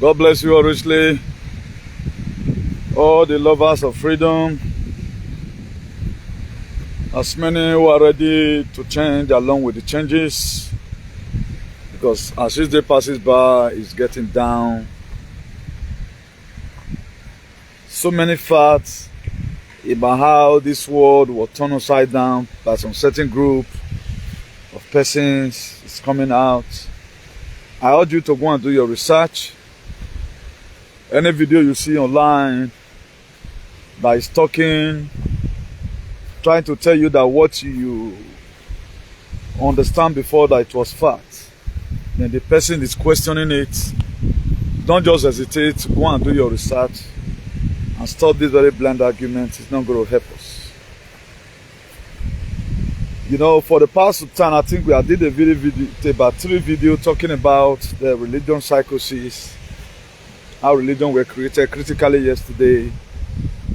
God bless you all richly, all the lovers of freedom, as many who are ready to change along with the changes, because as each day passes by, it's getting down. So many facts about how this world was turned upside down by some certain group of persons is coming out. I urge you to go and do your research. Any video you see online that is talking, trying to tell you that what you understand before that it was fact, then the person is questioning it. Don't just hesitate. Go and do your research and stop this very blind argument. It's not going to help us. You know, for the past time, I think we did a video, about 3 videos talking about the religion psychosis, how religion were created critically yesterday.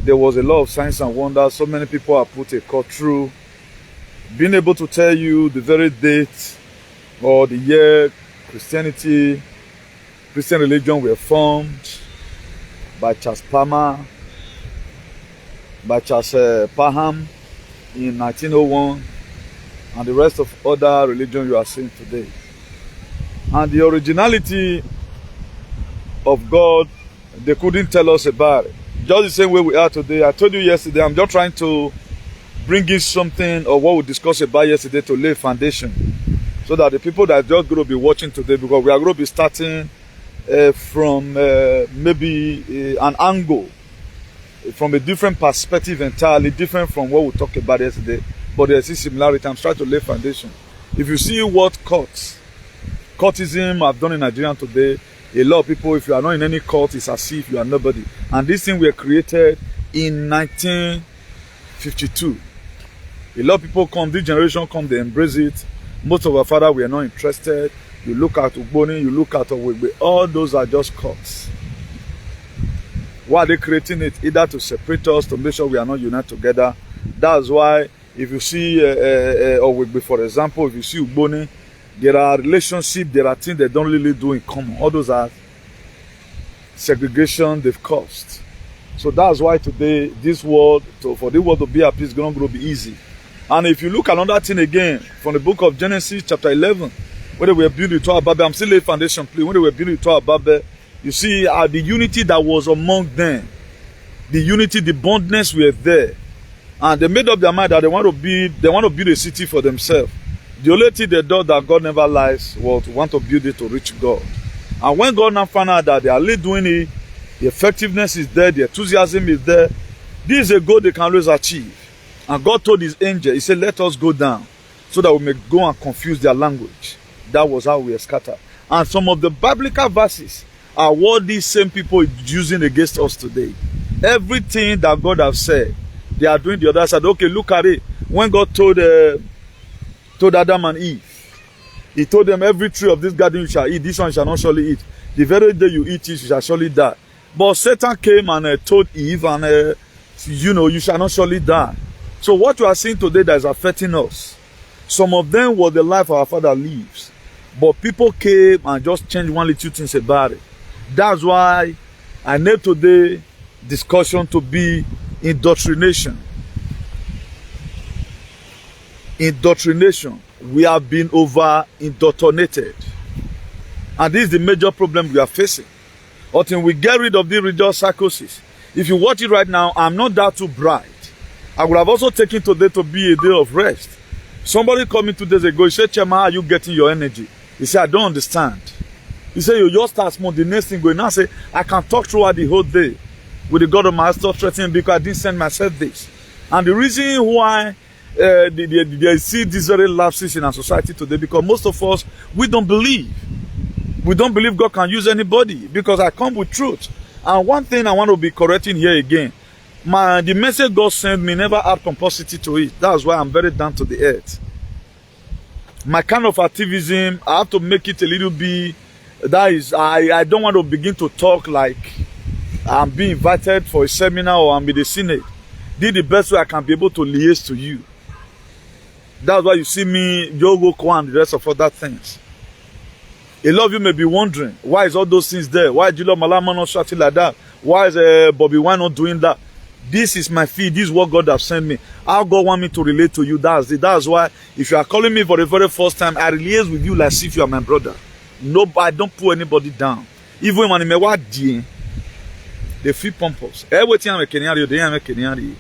There was a lot of signs and wonders. So many people have put a cut through. Being able to tell you the very date or the year Christian religion were formed by Charles Palmer, by Charles Parham in 1901, and the rest of other religion you are seeing today. And the originality of God, they couldn't tell us about it. Just the same way we are today. I told you yesterday, I'm just trying to bring in something or what we discussed about yesterday to lay foundation, so that the people that are just going to be watching today, because we are going to be starting from maybe an angle, from a different perspective, entirely different from what we talked about yesterday, but there's a similarity. I'm trying to lay foundation. If you see what cultism have done in Nigeria today, a lot of people, if you are not in any cult, it's as if you are nobody. And this thing were created in 1952. A lot of people come, this generation come, they embrace it. Most of our fathers were not interested. You look at Ugboni, you look at Owegbe, all those are just cults. Why are they creating it? Either to separate us, to make sure we are not united together. That's why if you see Owegbe, for example, if you see Ugboni, there are relationships, there are things they don't really do in common. All those are segregation they've caused. So that's why today, this world, for the world to be at peace, it's going to be easy. And if you look at another thing again, from the book of Genesis, chapter 11, when they were building the Tower of Babel, I'm still laying foundation, please. When they were building the Tower of Babel, you see the unity that was among them. The unity, the bondness were there. And they made up their mind that they want to build a city for themselves. The only thing they do that God never lies was to want to build it to reach God. And when God now found out that they are really doing it, the effectiveness is there, the enthusiasm is there, this is a goal they can always achieve. And God told his angel, he said, let us go down so that we may go and confuse their language. That was how we are scattered. And some of the biblical verses are what these same people are using against us today. Everything that God has said, they are doing the other side. Okay, look at it. When God told Adam and Eve, he told them, every tree of this garden you shall eat, this one shall not surely eat. The very day you eat it, you shall surely die. But Satan came and told Eve, and you shall not surely die. So what you are seeing today that is affecting us, some of them was the life our father lives. But people came and just changed one little thing about it. That's why I named today discussion to be indoctrination. Indoctrination. We have been over-indoctrinated. And this is the major problem we are facing. Until we get rid of the religious psychosis. If you watch it right now, I'm not that too bright. I would have also taken today to be a day of rest. Somebody called me 2 days ago. He said, Chema, how are you getting your energy? He said, I don't understand. He said, you just start small. The next thing going. Now say, I can talk throughout the whole day with the God of my stop threatening because I didn't send myself this. And the reason why they see these very lapses in our society today, because most of us, we don't believe. We don't believe God can use anybody, because I come with truth. And one thing I want to be correcting here again, the message God sent me never add pomposity to it. That's why I'm very down to the earth. My kind of activism, I have to make it a little bit, that is, I don't want to begin to talk like I'm being invited for a seminar or I'm in the Senate. This is the best way I can be able to liaise to you. That's why you see me, Yogo, and the rest of other things. A lot of you may be wondering, why is all those things there? Why is Julius Malema not shouting like that? Why is Bobby Wine not doing that? This is my feed. This is what God has sent me. How God want me to relate to you. That's it. That's why if you are calling me for the very first time, I relate with you like if you are my brother. No, I don't put anybody down. Even when I what they feel pompous. Everything I'm a Kenyan, they are a Kenyan.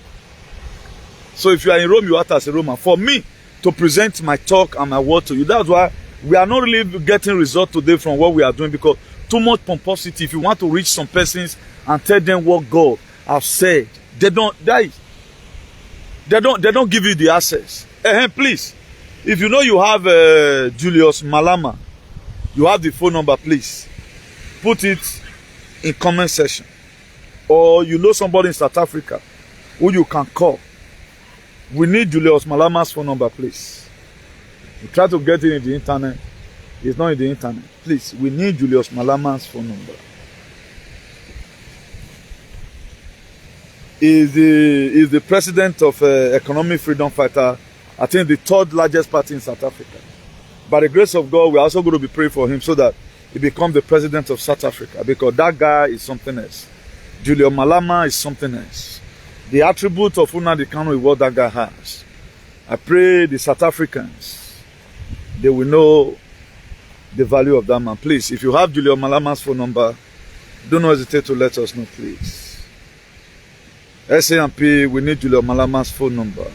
So if you are in Rome, you act as a Roman. For me to present my talk and my word to you, that's why we are not really getting results today from what we are doing, because too much pomposity. If you want to reach some persons and tell them what God has said, they don't give you the access. Please, if you know you have Julius Malema, you have the phone number, please put it in comment section. Or you know somebody in South Africa who you can call. We need Julius Malema's phone number, please. We try to get it in the internet. It's not in the internet. Please, we need Julius Malema's phone number. Is the president of Economic Freedom Fighter, I think the third largest party in South Africa. By the grace of God, we're also going to be praying for him so that he becomes the president of South Africa, because that guy is something else. Julius Malema is something else. The attribute of Nnamdi Kanu is what that guy has. I pray the South Africans, they will know the value of that man. Please, if you have Julius Malema's phone number, don't hesitate to let us know, please. SAMP, we need Julius Malema's phone number.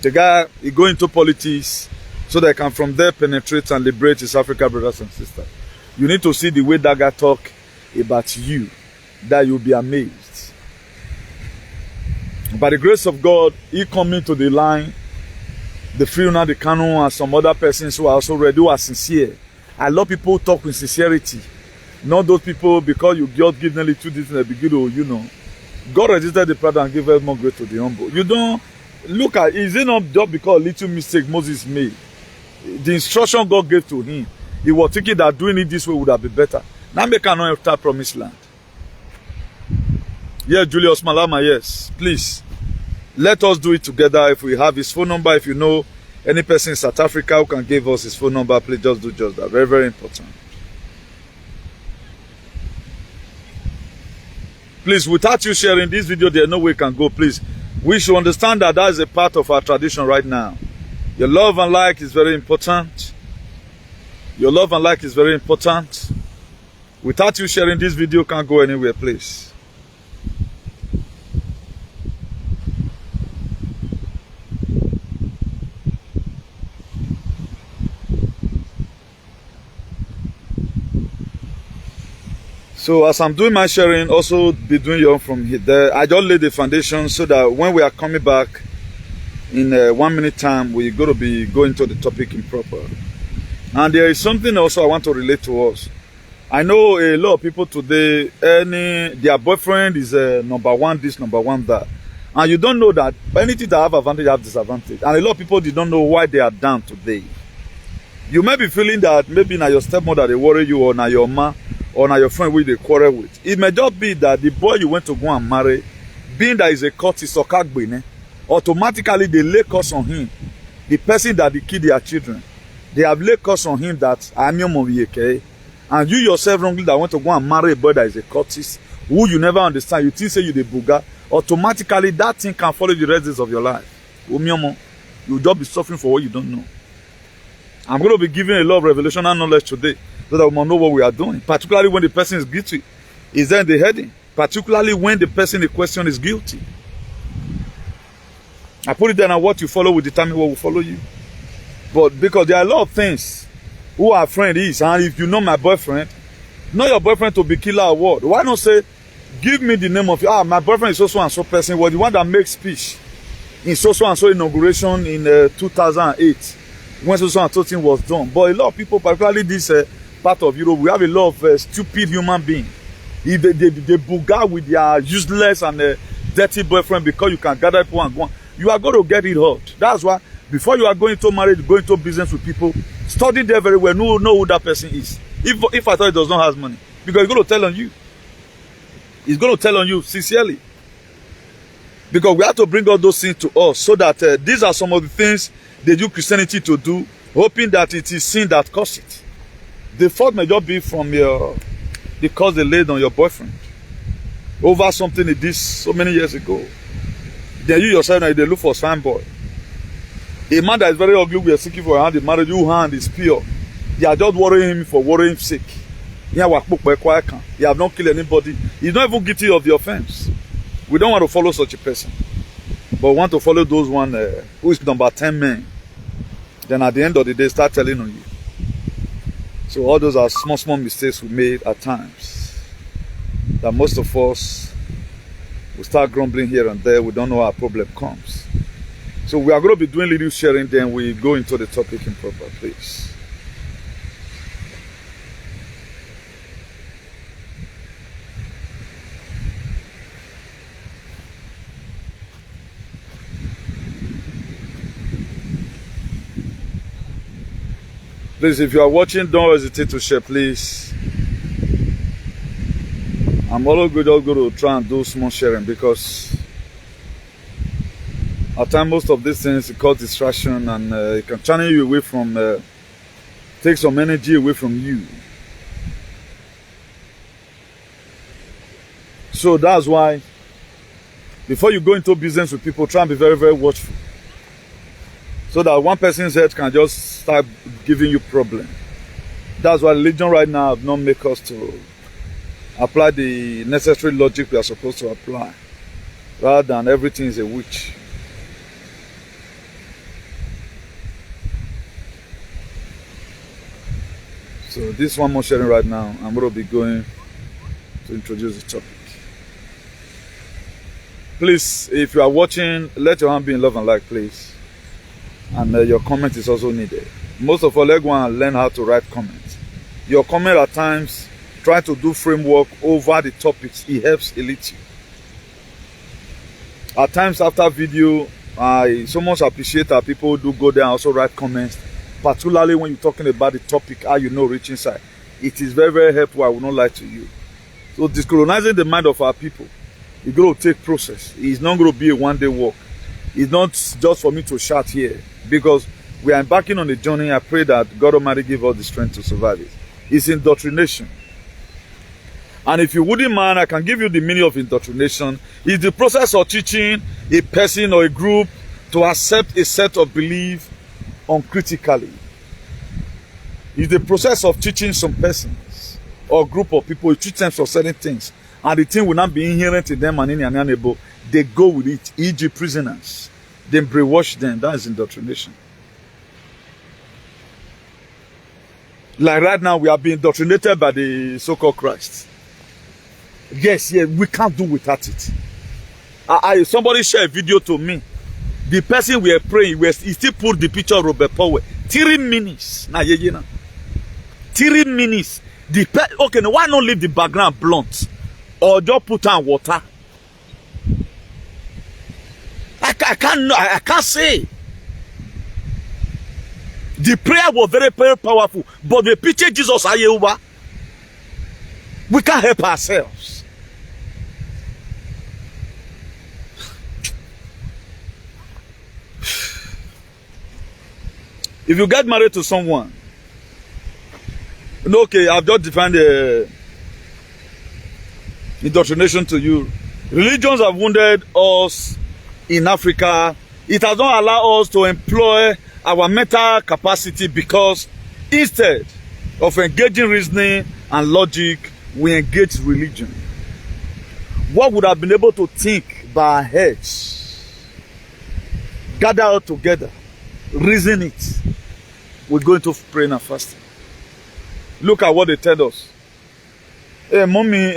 The guy, he go into politics so that he can from there penetrate and liberate his African brothers and sisters. You need to see the way that guy talk about you, that you'll be amazed. By the grace of God, he come into the line, the free Nnamdi Kanu and some other persons who are also ready, who are sincere. I love people who talk with sincerity. Not those people because you just give nearly 2 days in the beginning, you know. God resisted the proud and gave us more grace to the humble. You don't look at, is it not just because little mistake Moses made? The instruction God gave to him, he was thinking that doing it this way would have been better. Now we cannot enter promised land. Yes, Julius Malema, yes. Please, let us do it together. If we have his phone number, if you know any person in South Africa who can give us his phone number, please just do just that. Very, very important. Please, without you sharing this video, there's no way it can go. Please, we should understand that that is a part of our tradition right now. Your love and like is very important. Your love and like is very important. Without you sharing this video, can't go anywhere, please. So as I'm doing my sharing, also be doing your own from here. There, I just laid the foundation so that when we are coming back in 1 minute time, we're going to be going to the topic in proper. And there is something also I want to relate to us. I know a lot of people today, their boyfriend is number one this, number one that. And you don't know that anything that have advantage have disadvantage. And a lot of people, they don't know why they are down today. You may be feeling that maybe now your stepmother, they worry you, or now your ma, or now your friend who they quarrel with. It may just be that the boy you went to go and marry, being that is a courtesy or kagbene, automatically they lay curse on him. The person that they kill their children, they have laid curse on him that I'm your mom, okay? And you yourself wrongly that want to go and marry a boy that is a courtesy, who you never understand, you think say you the buga, automatically that thing can follow the rest of your life. You'll just be suffering for what you don't know. I'm going to be giving a lot of revelational knowledge today so that we might know what we are doing, particularly when the person is guilty. Is there in the heading? Particularly when the person in question is guilty. I put it there, and what you follow will determine what will follow you. But because there are a lot of things who our friend is, and if you know my boyfriend, know your boyfriend to be killer or what? Why not say, give me the name of you? My boyfriend is so and so person. Was the one that makes speech in so and so inauguration in 2008 when so and so thing was done. But a lot of people, particularly this part of Europe, we have a lot of stupid human beings. They booga with their useless and dirty boyfriend because you can gather people and go on. You are going to get it hurt. That's why before you are going to marriage, going to business with people, study there very well, know who that person is. If I thought it does not have money, because it's going to tell on you. It's going to tell on you sincerely. Because we have to bring all those things to us so that these are some of the things they do Christianity to do hoping that it is sin that caused it. The fault may just be from the curse they laid on your boyfriend over something he did so many years ago. Then you yourself now they look for a sign boy. A man that is very ugly, we are seeking for a hand in marriage, your hand is pure. You are just worrying him for worrying sake. You have not killed anybody. He's not even guilty of the offense. We don't want to follow such a person. But we want to follow those one who is number 10 men. Then at the end of the day, start telling on you. So all those are small mistakes we made at times. That most of us will start grumbling here and there. We don't know how problem comes. So we are going to be doing little sharing, then we go into the topic in proper place. Please, if you are watching, don't hesitate to share, please. I'm always going to try and do small sharing because at times most of these things cause distraction and it can channel you away from, take some energy away from you. So that's why before you go into business with people, try and be very watchful. So that one person's head can just start giving you problem. That's why religion right now have not make us to apply the necessary logic we are supposed to apply. Rather than everything is a witch. So this one more sharing right now. I'm going to be going to introduce the topic. Please, if you are watching, let your hand be in love and like, please. And your comment is also needed. Most of all, let's go and learn how to write comments. Your comment at times, try to do framework over the topics. It helps a little. At times after video, I so much appreciate that people do go there and also write comments. Particularly when you're talking about the topic, how you know reach inside. It is very helpful, I will not lie to you. So decolonizing the mind of our people, it's going to take process. It's not going to be a one-day work. It's not just for me to shout here. Because we are embarking on a journey. I pray that God Almighty give us the strength to survive it. It's indoctrination. And if you wouldn't mind, I can give you the meaning of indoctrination. It's the process of teaching a person or a group to accept a set of belief uncritically. It's the process of teaching some persons or group of people. You teach them for certain things. And the thing will not be inherent in them and inalienable. They go with it, e.g. prisoners. Then brainwash them. That is indoctrination. Like right now, we are being indoctrinated by the so-called Christ. Yes, we can't do without it. Somebody shared a video to me. The person we are praying, he still put the picture of Robert Powell. 3 minutes. 3 minutes. Okay, now why not leave the background blunt? Or just put on water? I can't say. The prayer was very powerful, but the picture Jesus Ayewa, we can't help ourselves. If you get married to someone, okay, I've just defined the indoctrination to you. Religions have wounded us in Africa. It has not allowed us to employ our mental capacity because instead of engaging reasoning and logic, we engage religion. What would have been able to think by our heads, gather all together, reason it, we're going to pray and fasting. Look at what they tell us. Hey, mommy,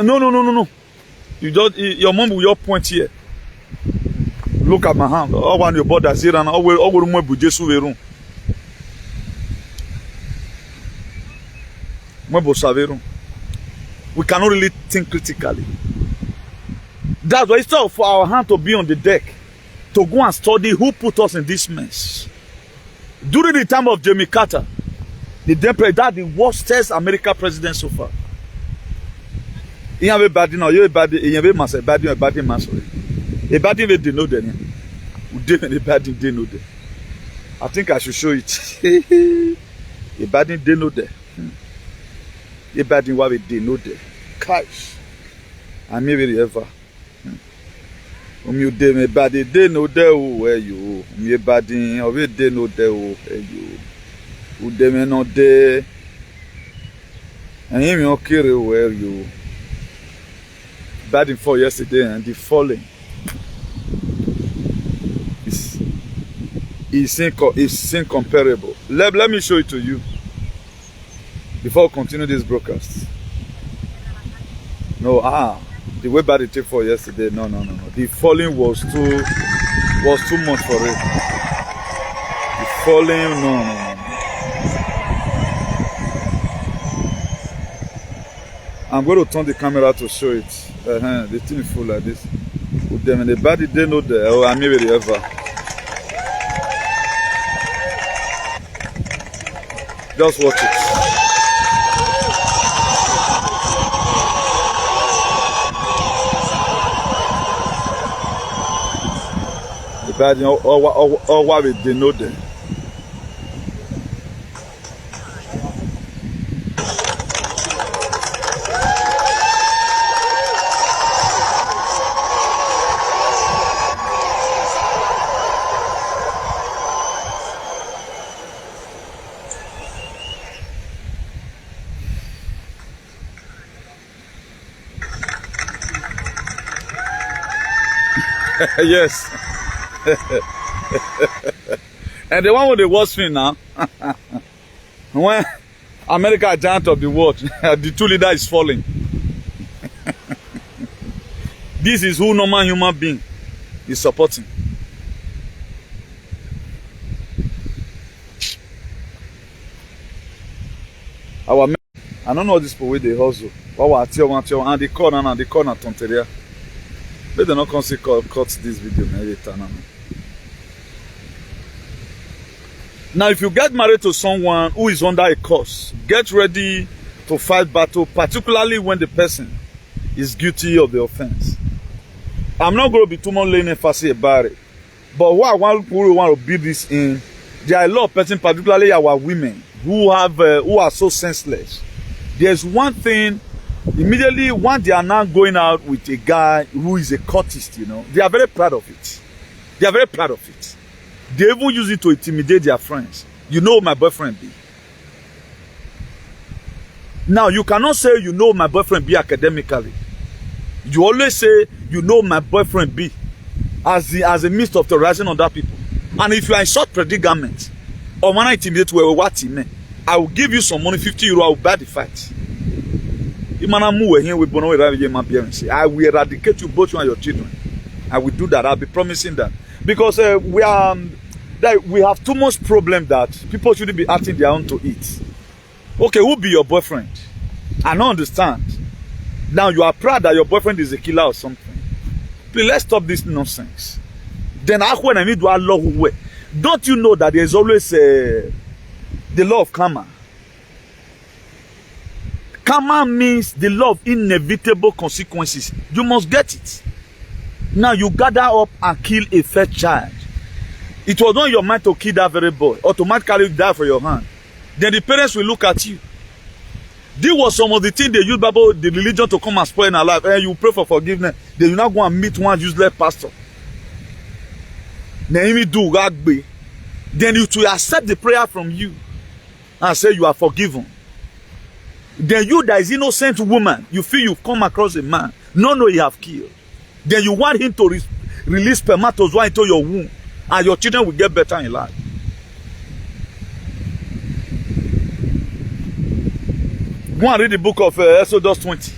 no. Your mom will your point here. Look at my hand. All one your body here and all more bujesu verun. We cannot really think critically. That's why it's not for our hand to be on the deck to go and study who put us in this mess. During the time of Jimmy Carter, the the worstest American president so far. You have a bad no, you bad, you have a mass, bad mass. A bad they know them. We didn't a bad they know them. I think I should show it. A bad they know there. A bad what they know there. Cash. I maybe ever. You de me bad they know there where you. Me bad in they know there where you. Who de me no there. And him okay where you. Bad in for yesterday and the falling. It's incomparable. Let me show it to you before we continue this broadcast. No, the way bad it took for yesterday. No. The falling was too much for it. The falling, no. I'm going to turn the camera to show it. The thing is full like this. With them and the body they know there. Oh, I maybe ever. Just watch it. The body or what they know there. Yes. And the one with the worst thing now, when America is giant of the world, the two leader is falling. This is who normal human being is supporting. I don't know this people with the hustle. And the corner tonteria. But they not come see cut this video later now. Now, if you get married to someone who is under a curse, get ready to fight battle, particularly when the person is guilty of the offense. I'm not going to be too much laying emphasis about it. But what I want to build this in, there are a lot of persons, particularly our women, who are so senseless. There's one thing. Immediately, when they are now going out with a guy who is a cultist, you know, they are very proud of it. They are very proud of it. They even use it to intimidate their friends. You know my boyfriend be. Now, you cannot say you know my boyfriend be academically. You always say you know my boyfriend be as a means of terrorizing other people. And if you are in such predicament, or when I intimidate you, I will give you some money, 50 euro, I will buy the fight. I will eradicate you, both you and your children. I will do that. I'll be promising that. Because we have too much problem that people shouldn't be acting their own to eat. Okay, who be your boyfriend? I don't understand. Now you are proud that your boyfriend is a killer or something. Please, let's stop this nonsense. Then when I need to allow way. Don't you know that there is always the law of karma? Karma means the law of inevitable consequences. You must get it. Now you gather up and kill a first child. It was not your mind to kill that very boy. Automatically die for your hand. Then the parents will look at you. This was some of the things they use Bible, the religion to come and spoil in our life. And you pray for forgiveness. Then you now go and meet one useless pastor. Then you do rugby. Then you to accept the prayer from you and say you are forgiven. Then you that is innocent woman, you feel you've come across a man, no, you have killed. Then you want him to release spermatozoa into your womb, and your children will get better in life. Go and read the book of Exodus 20.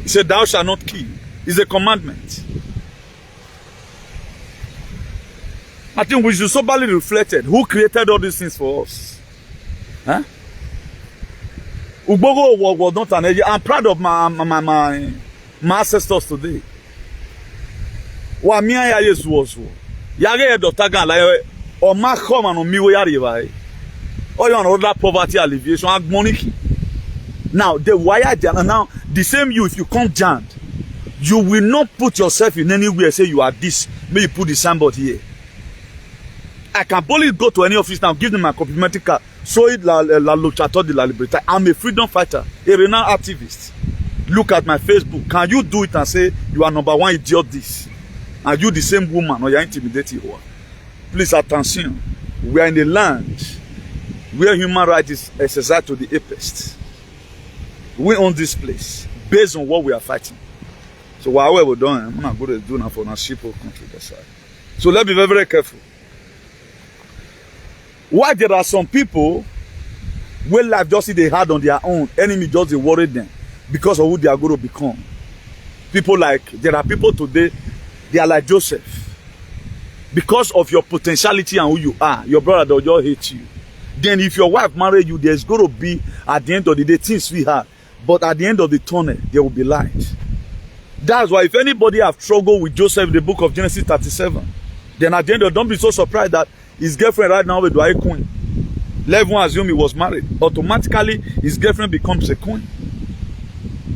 It said, "Thou shalt not kill." It's a commandment. I think we should soberly reflect who created all these things for us. Huh? Ugbogo was not an age. I'm proud of my ancestors today. Wa mi aya Yesu was. Yage dotagan like o ma come and mi we yari bai. O you another poverty alleviation agmoniki. Now the wire now the same you if you come jammed, you will not put yourself in anywhere say you are this. May you put the signboard here. I can boldly go to any office now, give them my complimentary card. Soy la luchador de la libertad. I'm a freedom fighter, a renowned activist. Look at my Facebook. Can you do it and say you are number one idiot this? And you the same woman or you're intimidating her? Please attention. We are in a land where human rights is exercised to the apex. We own this place based on what we are fighting. So whatever we're doing, I'm not going to do now for our ship or country that side. So let's be very, very careful. Why there are some people where life just see they had on their own, enemy just they worry them because of who they are going to become. People like, there are people today, they are like Joseph. Because of your potentiality and who you are, your brother will just hate you. Then if your wife married you, there's going to be, at the end of the day, things we have. But at the end of the tunnel, there will be light. That's why if anybody have struggled with Joseph in the book of Genesis 37, then at the end of, don't be so surprised that his girlfriend right now is a queen. Let everyone assume he was married. Automatically, his girlfriend becomes a queen.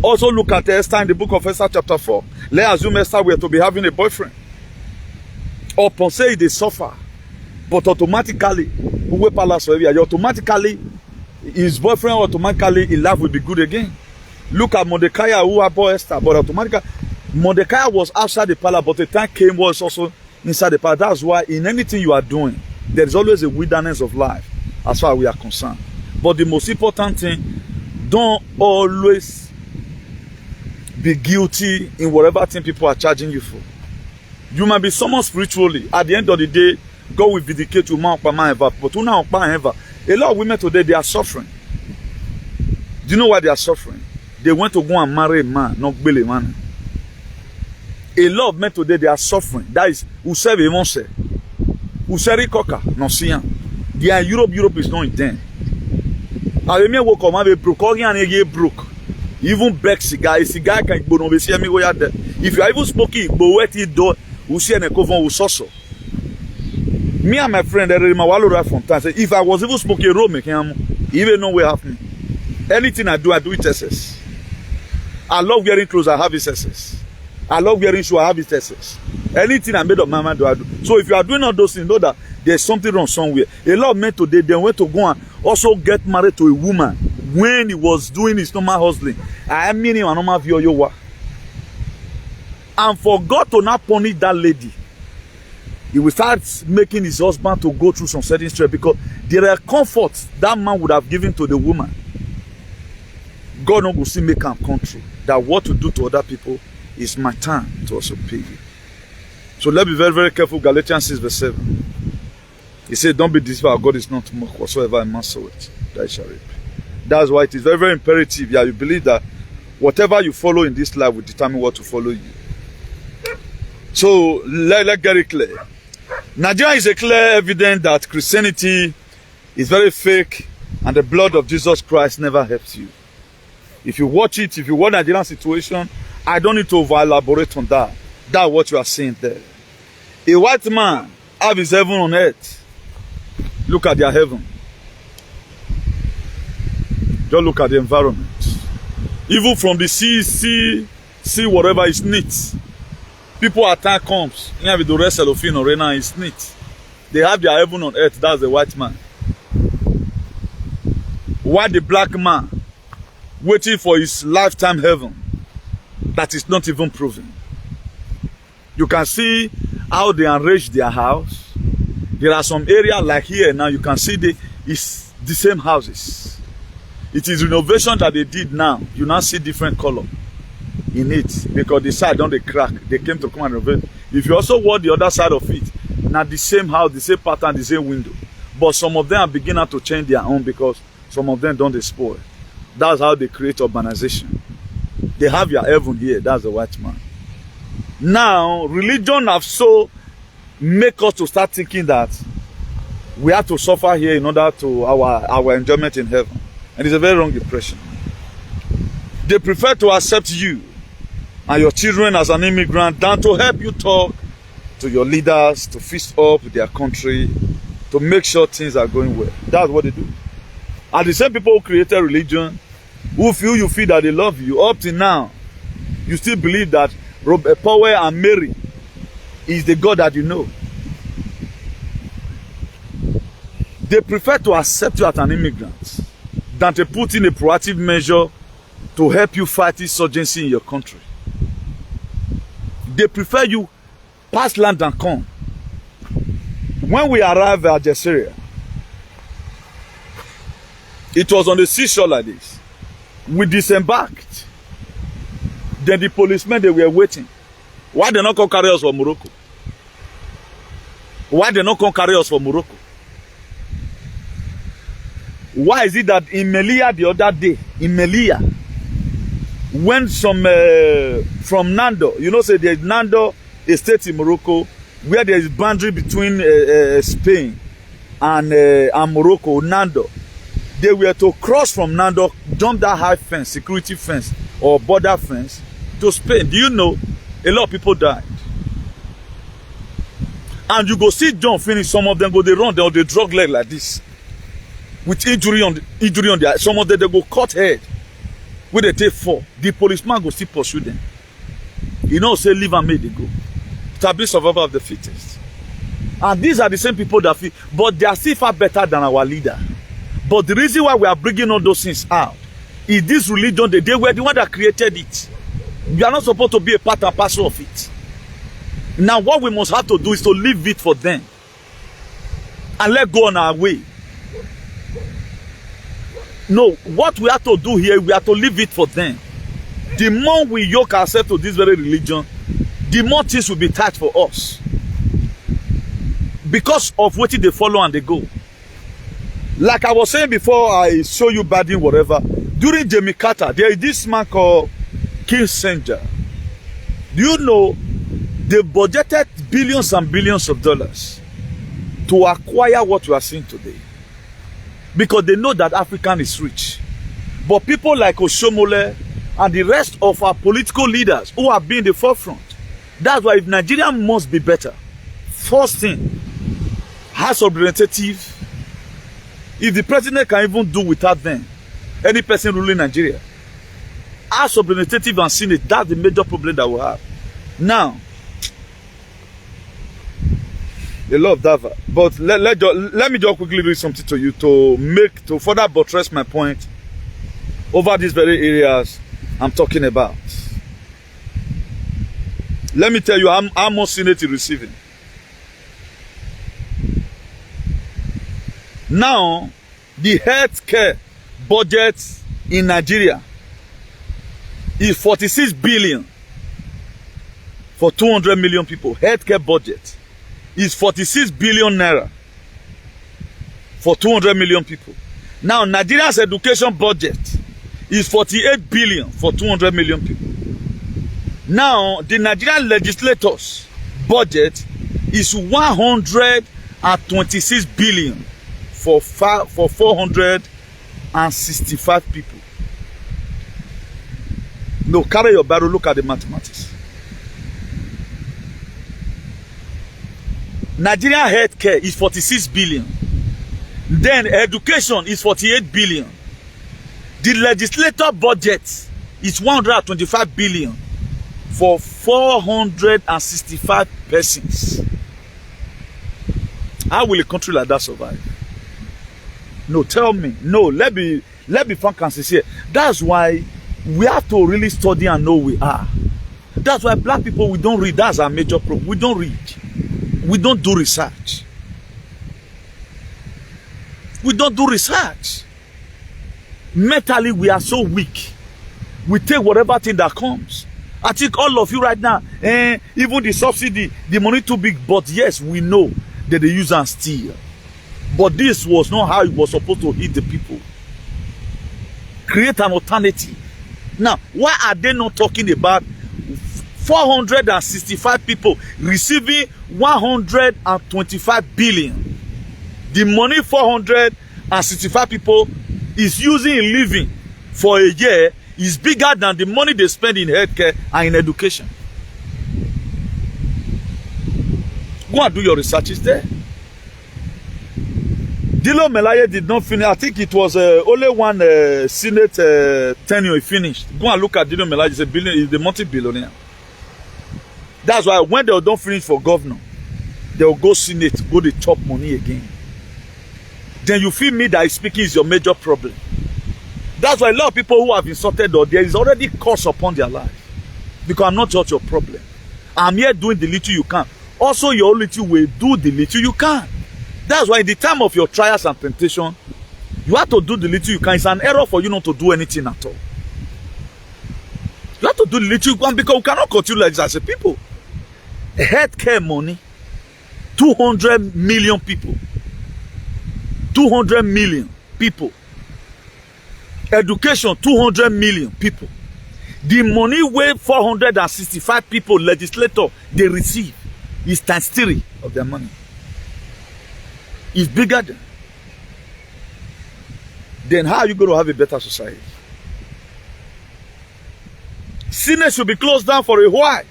Also look at Esther in the book of Esther chapter 4. Let's assume Esther were to be having a boyfriend. Or per se they suffer. But automatically, his boyfriend automatically in life will be good again. Look at Mordecai who abhorred Esther, but automatically Mordecai was outside the palace, but the time came was also inside the palace. That's why in anything you are doing, there is always a wilderness of life, as far as we are concerned. But the most important thing, don't always be guilty in whatever thing people are charging you for. You might be someone spiritually. At the end of the day, God will vindicate you, but a lot of women today, they are suffering. Do you know why they are suffering? They want to go and marry a man, not really a man. A lot of men today, they are suffering. That is, who serve a monster. Who serve coca, no see. They are Europe is not in them. I mean, woke up, I'm broke. Even beg cigar, a cigar can go no see me go there. If you are even smoking, but wet it door, who see an echo from so. Me and my friend, from time, say, if I was even smoking a room, even know where have me. Anything I do it SS. I love wearing clothes, I have it SS. I love wearing shoes, I have it SS. Anything I made of my mind, do I do. So if you are doing all those things, know that there's something wrong somewhere. A lot of men today, they went to go and also get married to a woman when he was doing his normal hustling. I mean him a normal view. And for God to not punish that lady, he will start making his husband to go through some certain stress because there are comforts that man would have given to the woman. God not go see make him come true. That what to do to other people is my time to also pay you. So let's be very, very careful. Galatians 6 verse 7. He said, don't be deceived, God is not mocked. Whatsoever a man soweth, that shall reap. That's why it is very, very imperative. Yeah, you believe that whatever you follow in this life will determine what to follow you. So let's get it clear. Nigeria is a clear evidence that Christianity is very fake and the blood of Jesus Christ never helps you. If you watch it, if you watch Nigerian situation, I don't need to over-elaborate on that. That's what you are seeing there. A white man have his heaven on earth. Look at their heaven. Just look at the environment. Even from the sea, whatever is neat. People at time comes, you have the rest of the arena is neat. They have their heaven on earth, that's the white man. Why the black man waiting for his lifetime heaven that is not even proven? You can see how they arrange their house. There are some areas like here now, you can see it's the same houses. It is renovation that they did now. You now see different color in it because the side don't they crack. They came to come and renovate. If you also watch the other side of it, now the same house, the same pattern, the same window. But some of them are beginning to change their own because some of them don't spoil. That's how they create urbanization. They have your heaven here. That's the white man. Now, religion have so make us to start thinking that we have to suffer here in order to our enjoyment in heaven. And it's a very wrong impression. They prefer to accept you and your children as an immigrant than to help you talk to your leaders, to fix up their country, to make sure things are going well. That's what they do. And the same people who created religion, who you feel that they love you, up till now, you still believe that Paul and Mary is the God that you know. They prefer to accept you as an immigrant than to put in a proactive measure to help you fight insurgency in your country. They prefer you pass land and come. When we arrived at Algeria, it was on the seashore like this. We disembarked. Then the policemen, they were waiting. Why they not come carry us from Morocco? Why they not come carry us from Morocco? Why is it that in Melilla the other day, in Melilla, when some from Nando, you know, say there's Nando, a state in Morocco, where there is boundary between Spain and Morocco, Nando. They were to cross from Nando, jump that high fence, security fence or border fence to Spain. Do you know a lot of people died? And you go see John finish, some of them go they run, they drug leg like this. With injury on their, some of them they go cut head. Where they take fall, the policeman go still pursue them. You know, say leave and make they go. Establish survival of the fittest. And these are the same people that feel, but they are still far better than our leader. But the reason why we are bringing all those things out is this religion, they were the one that created it. You are not supposed to be a part and parcel of it. Now what we must have to do is to leave it for them and let go on our way. No, what we have to do here, we have to leave it for them. The more we yoke ourselves to this very religion, the more things will be tight for us. Because of what they follow and they go. Like I was saying before, I show you Biden, whatever. During Jimmy Carter, there is this man called Kissinger. Do you know they budgeted billions and billions of dollars to acquire what we are seeing today? Because they know that African is rich. But people like Oshomole and the rest of our political leaders who have been in the forefront, that's why if Nigeria must be better, first thing, House of Representatives, if the president can even do without them, any person ruling Nigeria, House of Representatives and Senate, that's the major problem that we have. Now, a lot of that, but let me just quickly read something to you to further buttress my point over these very areas I'm talking about. Let me tell you how much Senate is receiving. Now, the healthcare budget in Nigeria is 46 billion for 200 million people. Healthcare budget is 46 billion naira for 200 million people. Now, Nigeria's education budget is 48 billion for 200 million people. Now, the Nigerian legislators' budget is 126 billion for 465 people. No, carry your barrel, look at the mathematics. Nigerian healthcare is 46 billion. Then education is 48 billion. The legislator budget is 125 billion for 465 persons. How will a country like that survive? No, tell me. No, let me frank and sincere. That's why we have to really study and know who we are. That's why black people, we don't read. That's our major problem. We don't read. We don't do research. We don't do research. Mentally, we are so weak. We take whatever thing that comes. I think all of you right now, even the subsidy, the money too big, but yes, we know that they use and steal. But this was not how it was supposed to hit the people. Create an alternative. Now, why are they not talking about 465 people receiving 125 billion? The money 465 people is using in living for a year is bigger than the money they spend in healthcare and in education. Go and do your researches there. Dilo Melaye did not finish. I think it was only one Senate tenure he finished. Go and look at Dilo Melaye. He's a multi-billionaire. That's why when they don't finish for governor, they will go Senate, go to chop money again. then you feel me that speaking is your major problem. That's why a lot of people who have insulted or there is already curse upon their life. Because I'm not just your problem. I'm here doing the little you can. Also, your little will do the little you can. That's why in the time of your trials and temptation, you have to do the little you can. It's an error for you not to do anything at all. You have to do the little you can because we cannot continue like this as a people. Healthcare money, 200 million people. 200 million people. Education, 200 million people. The money where 465 people, legislator, they receive is times 3 of their money. It's bigger than. Then how are you going to have a better society? Senate should be closed down for a while.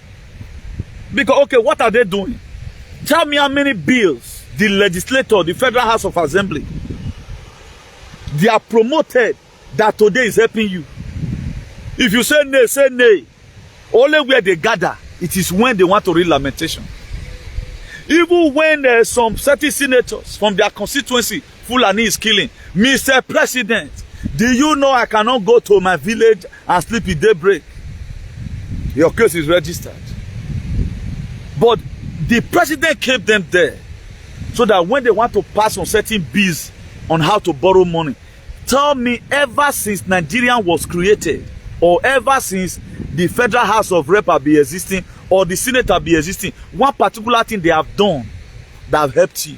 Because, okay, what are they doing? Tell me how many bills the legislator, the Federal House of Assembly, they are promoted that today is helping you. If you say nay, say nay. Only where they gather, it is when they want to read lamentation. Even when some certain senators from their constituency, Fulani is killing, Mr. President, do you know I cannot go to my village and sleep at daybreak? Your case is registered. But the president kept them there so that when they want to pass on certain bills on how to borrow money, tell me ever since Nigeria was created or ever since the Federal House of Rep have been existing or the Senate have been existing, one particular thing they have done that have helped you.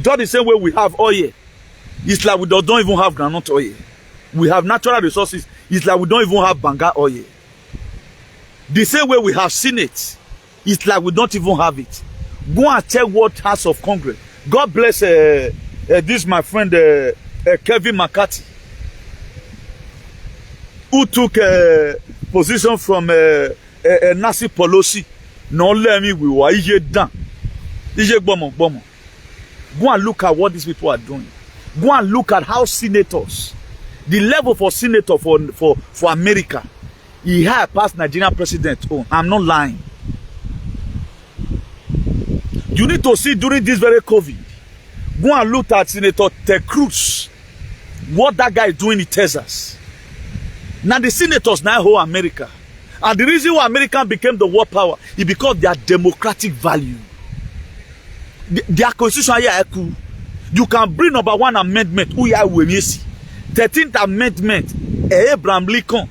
Just the same way we have oil. It's like we don't even have groundnut oil. We have natural resources. It's like we don't even have banga oil. The same way we have Senate. It's like we don't even have it. Go and check what House of Congress. God bless this my friend Kevin McCarthy, who took a position from Nancy Pelosi. No let me we were done. Go and look at what these people are doing. Go and look at how senators, the level for senator for America, he had passed Nigerian president. Oh, I'm not lying. You need to see during this very COVID. Go and look at Senator Ted Cruz. What that guy is doing in Texas. Now the senators now hold America. And the reason why America became the world power is because their democratic value. Their constitution here cool. You can bring number 1 amendment. 13th amendment. Abraham Lincoln.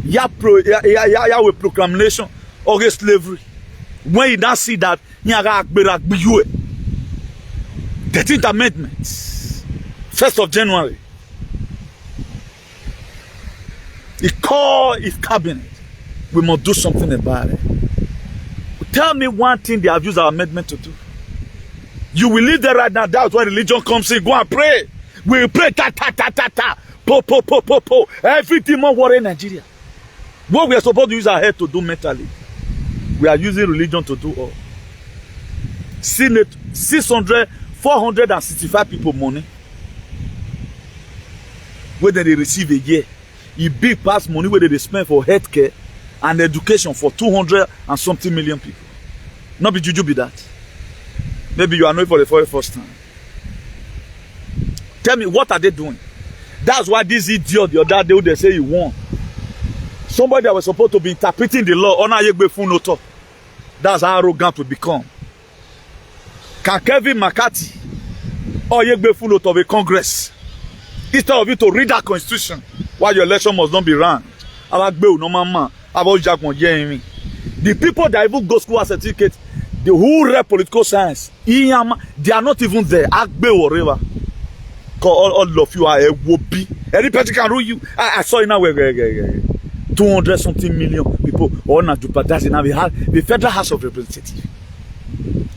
Ya proclamation against slavery. When you now see that, 13th amendment. 1st of January. He called his cabinet. We must do something about it. Tell me one thing they have used our amendment to do. You will leave there right now. That's why religion comes in. Go and pray. We will pray. Ta ta ta ta ta. Po po po po po. Every demon warrior in Nigeria. What we are supposed to use our head to do mentally, we are using religion to do all. 465 people money. Whether they receive a year. A big pass money where they spend for healthcare and education for 200 and something million people. Not be juju be that. Maybe you are knowing for the very first time. Tell me, what are they doing? That's why this idiot the other day they say he won. Somebody that was supposed to be interpreting the law. That's how arrogant we become. Can Kevin McCarthy or Yegbe of a Congress, instead of you to read that constitution, why your election must not be run? The people that even go school as certificate, the who rep political science, they are not even there. All of you are a whoopee. Any person can rule you. I saw it now. 200 something million people. That's in the Federal House of Representatives.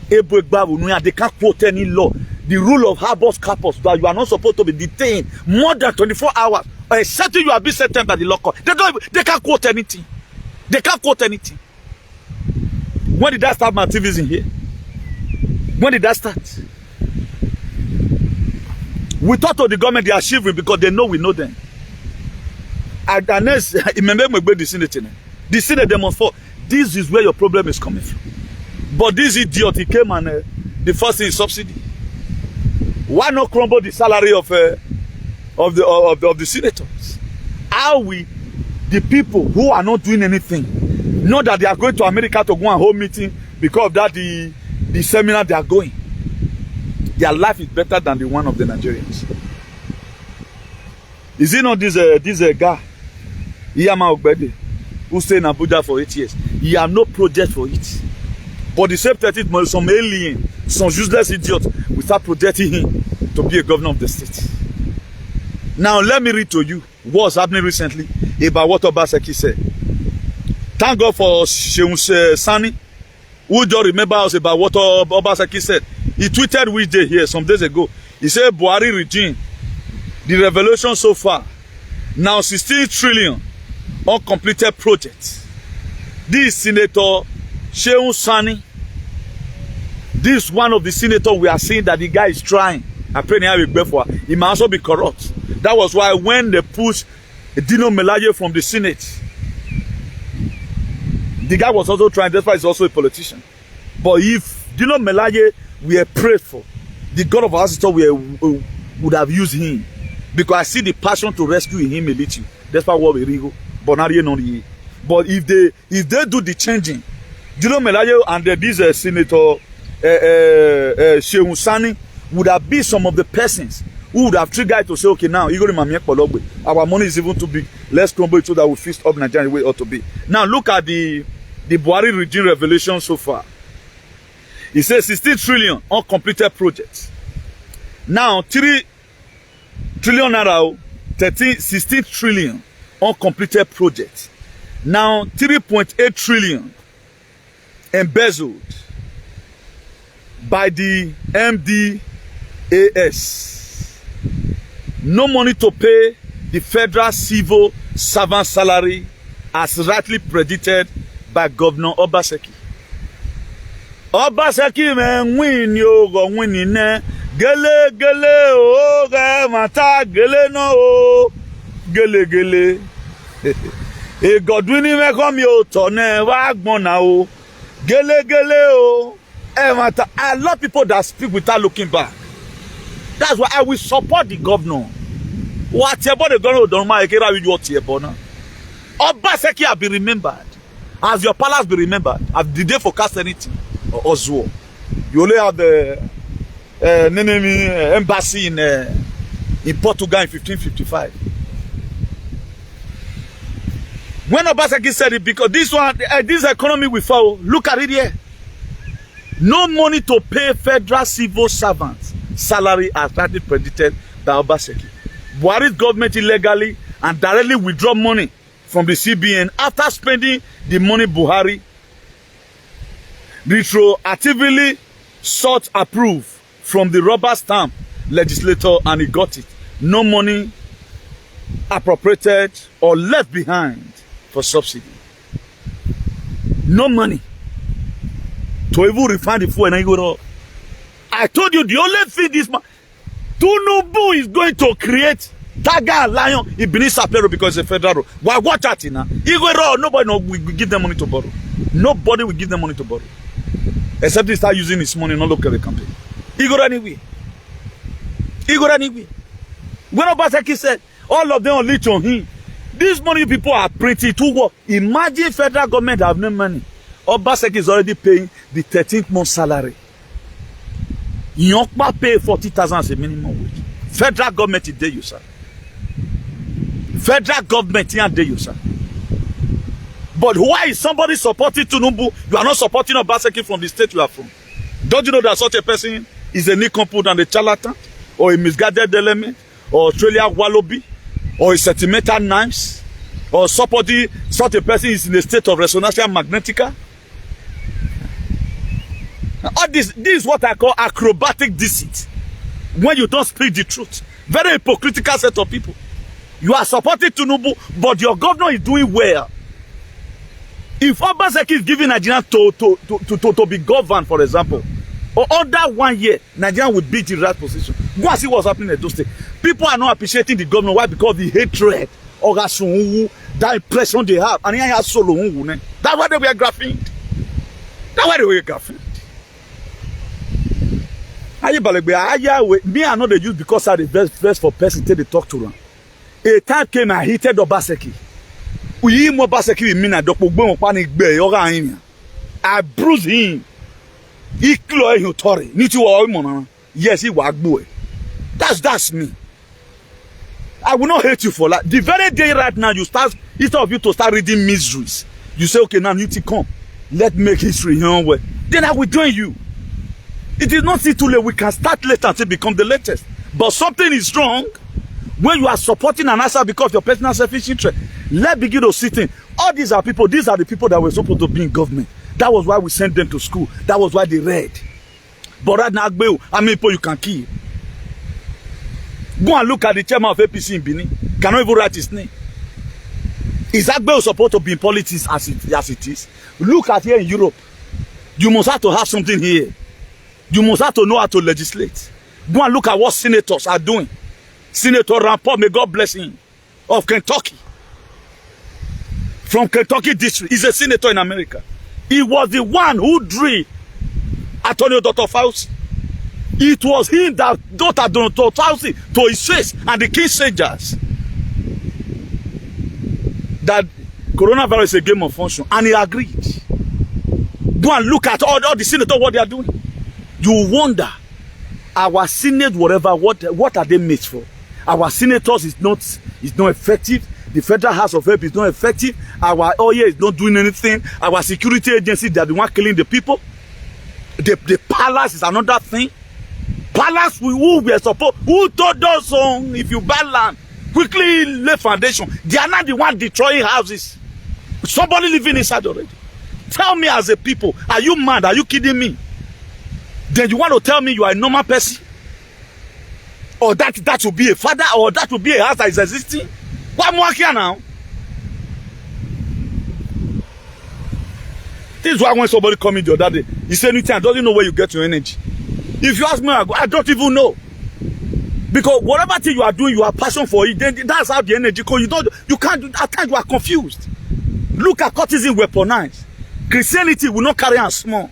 They can't quote any law. The rule of habeas corpus that you are not supposed to be detained more than 24 hours. Except you have been sentenced by the law court. They can't quote anything. They can't quote anything. When did I start my activism here? When did that start? We talk to the government, they are shivering because they know we know them. And next, remember the Senate. The Senate demonstrate. This is where your problem is coming from. But this idiot, he came and the first thing is subsidy. Why not crumble the salary of the senators? How we, the people who are not doing anything, know that they are going to America to go and hold meeting because of that the seminar they are going. Their life is better than the one of the Nigerians. Is it not this guy, Iyama Ogbede, who stayed in Abuja for 8 years? He had no project for it. But the same 30 months, some alien, some useless idiot will start projecting him to be a governor of the state. Now let me read to you what's happening recently about what Obaseki said. Thank God for Seun Sani, who just remember us about what Obaseki said. He tweeted which day here some days ago. He said Buhari regime, the revelation so far, now 16 trillion uncompleted projects. This Senator Seun Sani, this one of the senators we are seeing that the guy is trying. He might also be corrupt. That was why when they pushed Dino Melaye from the Senate, the guy was also trying. That's why he's also a politician. But if Dino Melaye were prayed for, the God of our sister would have used him, because I see the passion to rescue him a little. That's why what we go. But if they do the changing, Dino Melaye and this Senator Seun Sani would have been some of the persons who would have triggered to say, okay, now our money is even too big. Let's crumble it so that we fix up Nigeria the way it ought to be. Now look at the Buhari regime revelation so far. It says 16 trillion uncompleted projects. Now 3 trillion naira, 16 trillion uncompleted projects. Now 3.8 trillion embezzled by the MDAS. No money to pay the federal civil servant salary as rightly predicted by Governor Obaseki. Obaseki man win yo go win in gele gele o ga mata gele no o gele gele e Godwin me come yo to ne wa gbon na o gele gele o e mata. I love people that speak without looking back. That's why I will support the governor. What about the governor don't mind what now? Obaseki have been remembered. As your palace be remembered? Did they forecast anything? Or Oswo? You only have the embassy in Portugal in 1555. When Obaseki said it, because this economy will fall. Look at it here. No money to pay federal civil servants salary as rightly predicted by Obaseki. Buhari's government illegally and directly withdraw money from the CBN after spending the money Buhari retroactively sought approve from the rubber stamp legislator, and he got it. No money appropriated or left behind for subsidy. No money to even refine the fuel and go. I told you the only thing this man Tinubu is going to create Tiger Lion in Benin Sapero because it's a federal. Why watch out now? Nobody will give them money to borrow. Nobody will give them money to borrow. Except they start using his money, not look at the company. He go anyway. When Obaseki said all of them are leech on him, this money people are printing to work. Imagine federal government have no money. Obaseki is already paying the 13th month salary. You don't pay 40,000 as a minimum wage. Federal government is there, you sir. Federal government is there, you sir. But why is somebody supporting Tinubu? You are not supporting Obaseki from the state you are from. Don't you know that such a person is a nincompoop and a charlatan, or a misguided element, or Australia wallaby, or a sentimental knives, or somebody, such a person is in a state of resonantia magnetica? All this is what I call acrobatic deceit. When you don't speak the truth. Very hypocritical set of people. You are supporting Tinubu, but your governor is doing well. If Obaseki is giving Nigeria to be governed, for example, or under 1 year, Nigeria would be in the right position. Go and see what's happening in those states. People are not appreciating the governor. Why? Because the hatred, or that impression they have. And here solo. That's why they were graphic. Me, I know they use because I the best for person till they talk to them. A time came and heated Obaseki. We more Obaseki with me na dokbo panic be yoga him. I bruised him. He clear him tori. Ni ti wo mo. Yes, he was boy. That's me. I will not hate you for that. The very day right now you start, instead of you to start reading miseries, you say, okay, now you need to come. Let's make history here. Then I will join you. It is not too late. We can start later until become the latest. But something is wrong when you are supporting an answer because of your personal selfish interest. Let's begin to sit in. All these are people. These are the people that were supposed to be in government. That was why we sent them to school. That was why they read. But right now, how many people you can kill? Go and look at the chairman of APC in Benin. Cannot even write his name. Is Agbeo supposed to be in politics as it is? Look at here in Europe. You must have to have something here. You must have to know how to legislate. Go and look at what senators are doing. Senator Ramport, may God bless him, of Kentucky. From Kentucky district. He's a senator in America. He was the one who drilled Antonio Dr. Fauci. It was him that Dr. Fauci to his face and the key soldiers that coronavirus is a game of function, and he agreed. Go and look at all the senators, what they are doing. You wonder, our Senate, whatever, what are they made for? Our senators is not effective. The Federal House of Rep is not effective. Our OIA is not doing anything. Our security agency, they are the one killing the people. The palace is another thing. Palace, who we are supposed, who told us if you buy land, quickly lay foundation. They are not the one destroying houses. Somebody living inside already. Tell me as a people, are you mad? Are you kidding me? Then you want to tell me you are a normal person? Or that will be a father, or that will be a house that is existing? What more here now? This is why when somebody come in the other day, he said anything, I don't know where you get your energy. If you ask me, I don't even know. Because whatever thing you are doing, you are passion for it, then that's how the energy goes. You can't, at times you are confused. Look at cultism weaponized. Christianity will not carry on small.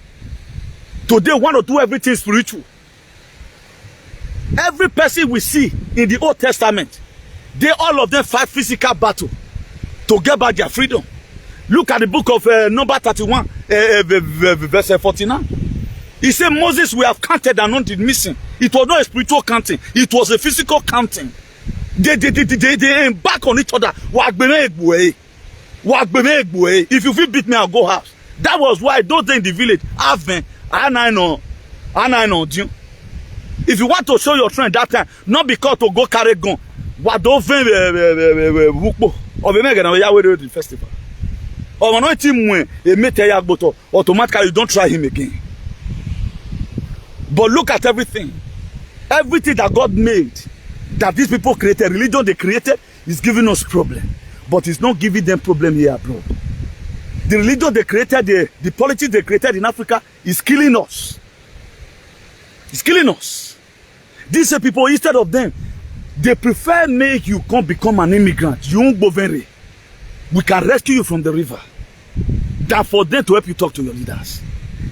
Today, we want to do everything spiritual. Every person we see in the Old Testament, all of them fight physical battle to get back their freedom. Look at the book of number 31, verse 49. He said, Moses, we have counted and not missing. It was not a spiritual counting. It was a physical counting. They embark on each other. If you feel beat me, I'll go house. That was why those days in the village, if you want to show your strength that time, not because to go carry gun, what don't the festival. Or not him automatically you don't try him again. But look at everything. Everything that God made, that these people created, religion they created, is giving us problem. But it's not giving them problem here abroad. The religion they created, the politics they created in Africa is killing us. It's killing us. These people, instead of them, they prefer make you come become an immigrant. You won't go very. We can rescue you from the river. Than for them to help you talk to your leaders.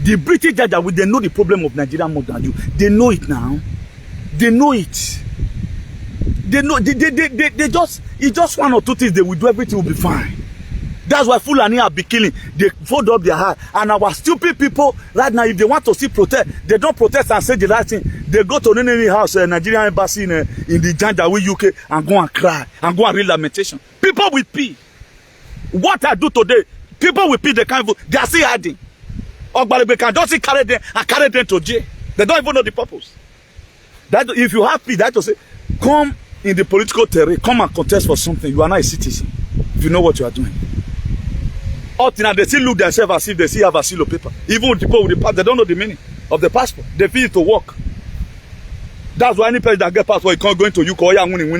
The British judge, they know the problem of Nigeria more than you. They know it now. They know it. They know. It's just one or two things they will do. Everything will be fine. That's why Fulani have been killing. They fold up their heart. And our stupid people right now, if they want to see protest, they don't protest and say the right thing. They go to any house, Nigerian embassy in the Janjaweed, UK, and go and cry and go and read lamentation. People will pee. What I do today, people will pee. They can't. They are still hiding. They can just carry them and carry them to jail. They don't even know the purpose. That if you have peace, that to say, come in the political terrain, come and contest for something. You are not a citizen. If you know what you are doing. Up till now, they still look themselves as if they still have a seal of paper. Even with the people with the passport, they don't know the meaning of the passport. They feel it to work. That's why any person that get passport, you can't go into UK or winning.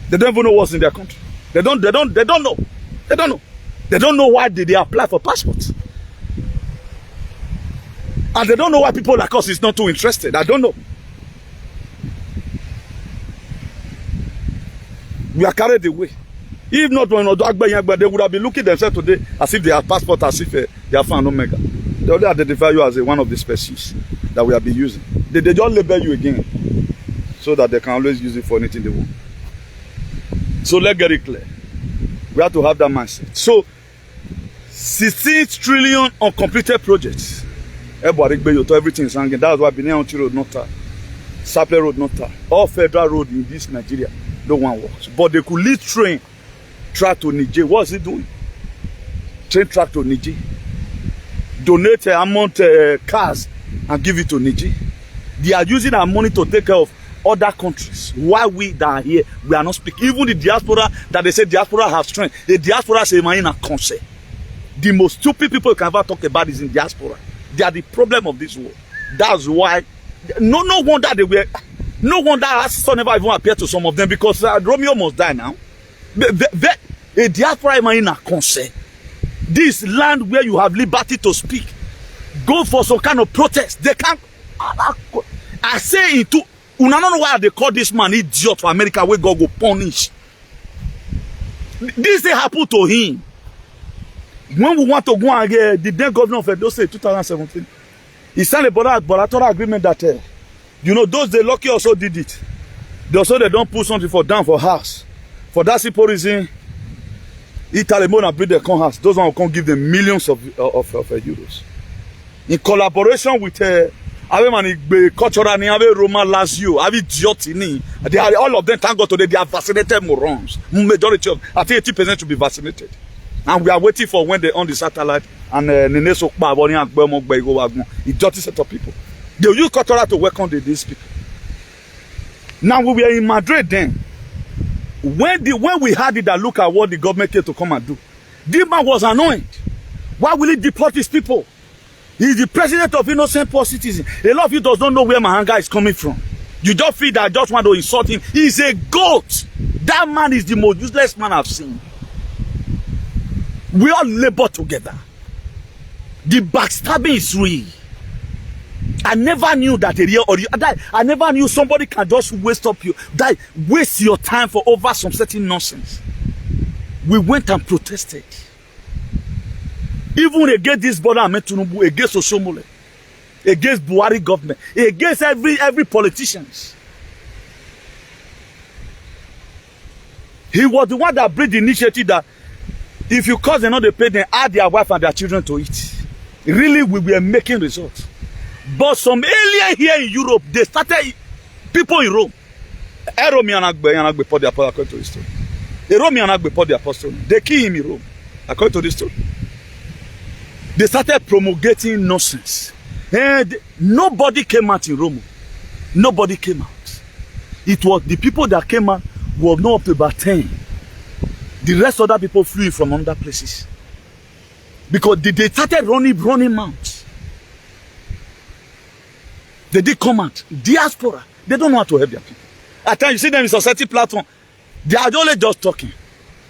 They don't even know what's in their country. They don't know. They don't know why did they apply for passports. And they don't know why people like us is not too interested. I don't know. We are carried away. If not, when they would have been looking themselves today as if they have passport, as if they have found Omega. They only identify you as one of the species. that we have been using. They just label you again so that they can always use it for anything they want. So let's get it clear. We have to have that mindset. So 16 trillion uncompleted projects. Everything is hanging. That's why Benin Road not tied. Saple Road not tied. All federal road in this Nigeria, no one works. But they could lead train track to Niger. What's it doing? Train track to Niger. Donate amount cars and give it to Niger. They are using our money to take care of other countries. Why we that are here, we are not speaking. Even the diaspora that they say diaspora have strength. The diaspora say in a concert. The most stupid people you can ever talk about is in diaspora. They are the problem of this world. That's why no wonder they were. No wonder our sister never even appeared to some of them, because Romeo must die now. A diaspora in a concert. This land where you have liberty to speak, go for some kind of protest. They can't. I say it too. I don't know why they call this man idiot for America where God go punish. This thing happened to him. When we want to go and get the then governor of Edo State 2017, he signed a bilateral agreement that you know, those they lucky also did it. They don't put something for down for house. For that simple reason, Italy more build their con house. Those one will come give them millions of euros. In collaboration with cultural Roma Lazio, they are all of them, thank God today, they are vaccinated morons. Majority of, I think 80% should be vaccinated. And we are waiting for when they on the satellite and the dirty set of people. They use cultural to welcome these people. Now we were in Madrid then. When we had it, that look at what the government came to come and do. This man was annoyed. Why will he deport his people? He's the president of innocent poor citizens. A lot of you don't know where Mahanga is coming from. You just feel that I just want to insult him. He's a goat. That man is the most useless man I've seen. We all labor together. The backstabbing is real. I never knew that I never knew somebody can just waste your time for over some certain nonsense. We went and protested. Even against this border, Tinubu, against Osomole, against Buhari government, against every politicians. He was the one that brought the initiative that if you cause them not to pay, then add their wife and their children to it. Really, we were making results. But some alien here in Europe, they started, people in Rome. They killed him in Rome, according to this story. They started promulgating nonsense. And nobody came out in Rome. Nobody came out. It was the people that came out were not up to about 10. The rest of the people flew from other places. Because they started running mouths. They did come out. Diaspora. They don't know how to help their people. At times you see them in society platform. They are only just talking.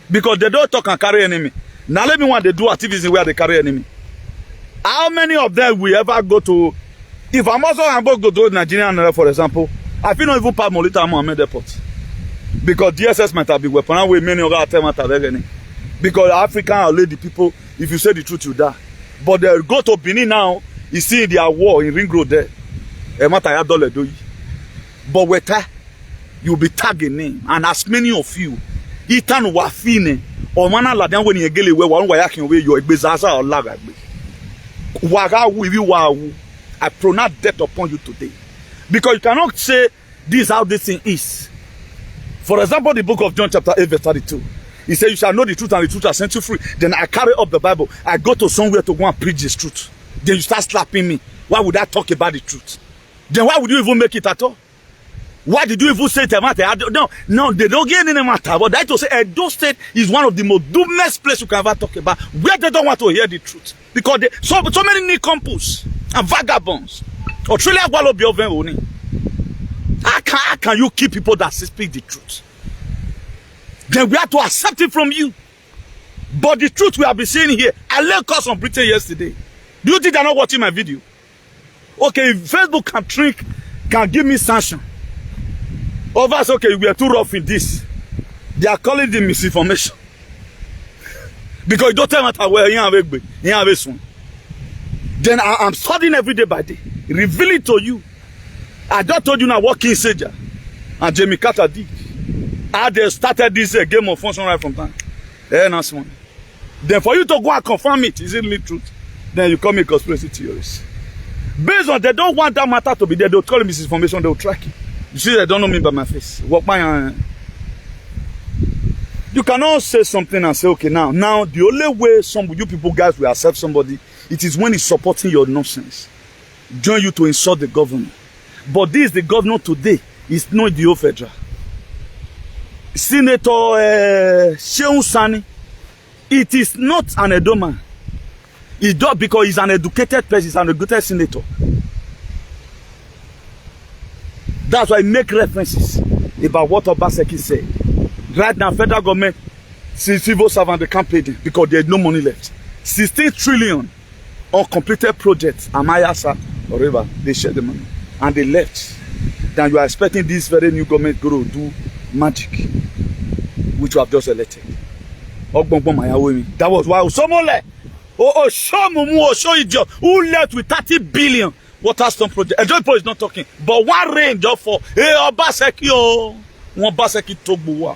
Because they don't talk and carry enemy. Now let me want they do activism where they carry enemy. How many of them will ever go to, if I'm also about to do Nigerian, for example, I feel not even part Molita Mohammed Airport. Because DSS might have been weaponized with many other attempts. Because African lady people, if you say the truth, you die. But they go to Benin now, you see their war in Ring Road there. But with that, you'll be tagging name. And as many of you, Itan Wafine, or Mana Ladan when you get away, one way I can wear your Bezaza or Lagagbe. I pronounce death upon you today. Because you cannot say this is how this thing is. For example, the book of John chapter 8 verse 32. He said, you shall know the truth and the truth shall set you free. Then I carry up the Bible. I go to somewhere to go and preach this truth. Then you start slapping me. Why would I talk about the truth? Then why would you even make it at all? Why did you even say it? No, they don't get any matter. But that to say Edo State is one of the most dumbest places you can ever talk about, where they don't want to hear the truth. Because so many nincompoos and vagabonds. How can you keep people that speak the truth? Then we have to accept it from you. But the truth we have been seeing here, I learned course on Britain yesterday. Do you think they're not watching my video? Okay, if Facebook can give me sanction. Others, okay, we are too rough in this. They are calling the misinformation. Because you don't tell me where you have a one. Then I'm studying every day by day. reveal it to you. I just told you now what King Sager and Jamie Carter did. How they started this game of function right from time. That's one. Then for you to go and confirm it, is it really truth? Then you call me conspiracy theorists. Based on they don't want that matter to be there, they'll call me misinformation, they'll track it. You see, they don't know me by my face. Walk my You cannot say something and say, okay, now the only way some you people guys will accept somebody, it is when he's supporting your nonsense. Join you to insult the government. But this is the governor today. It's not the federal. Senator Sheun Sani, it is not an Edoman. It's just because he's an educated person, he's an educated senator. That's why I make references about what Obaseki said. Right now, federal government, civil servants, they can't pay them because there's no money left. 16 trillion uncompleted projects, Amayasa, or whatever, they share the money. And they left. Then you are expecting this very new government to do magic, which you have just elected. That was why show idiot who left with 30 billion water storm project. Enjoy is not talking, but one rain just for Obaseki, one Obaseki Togbuwa.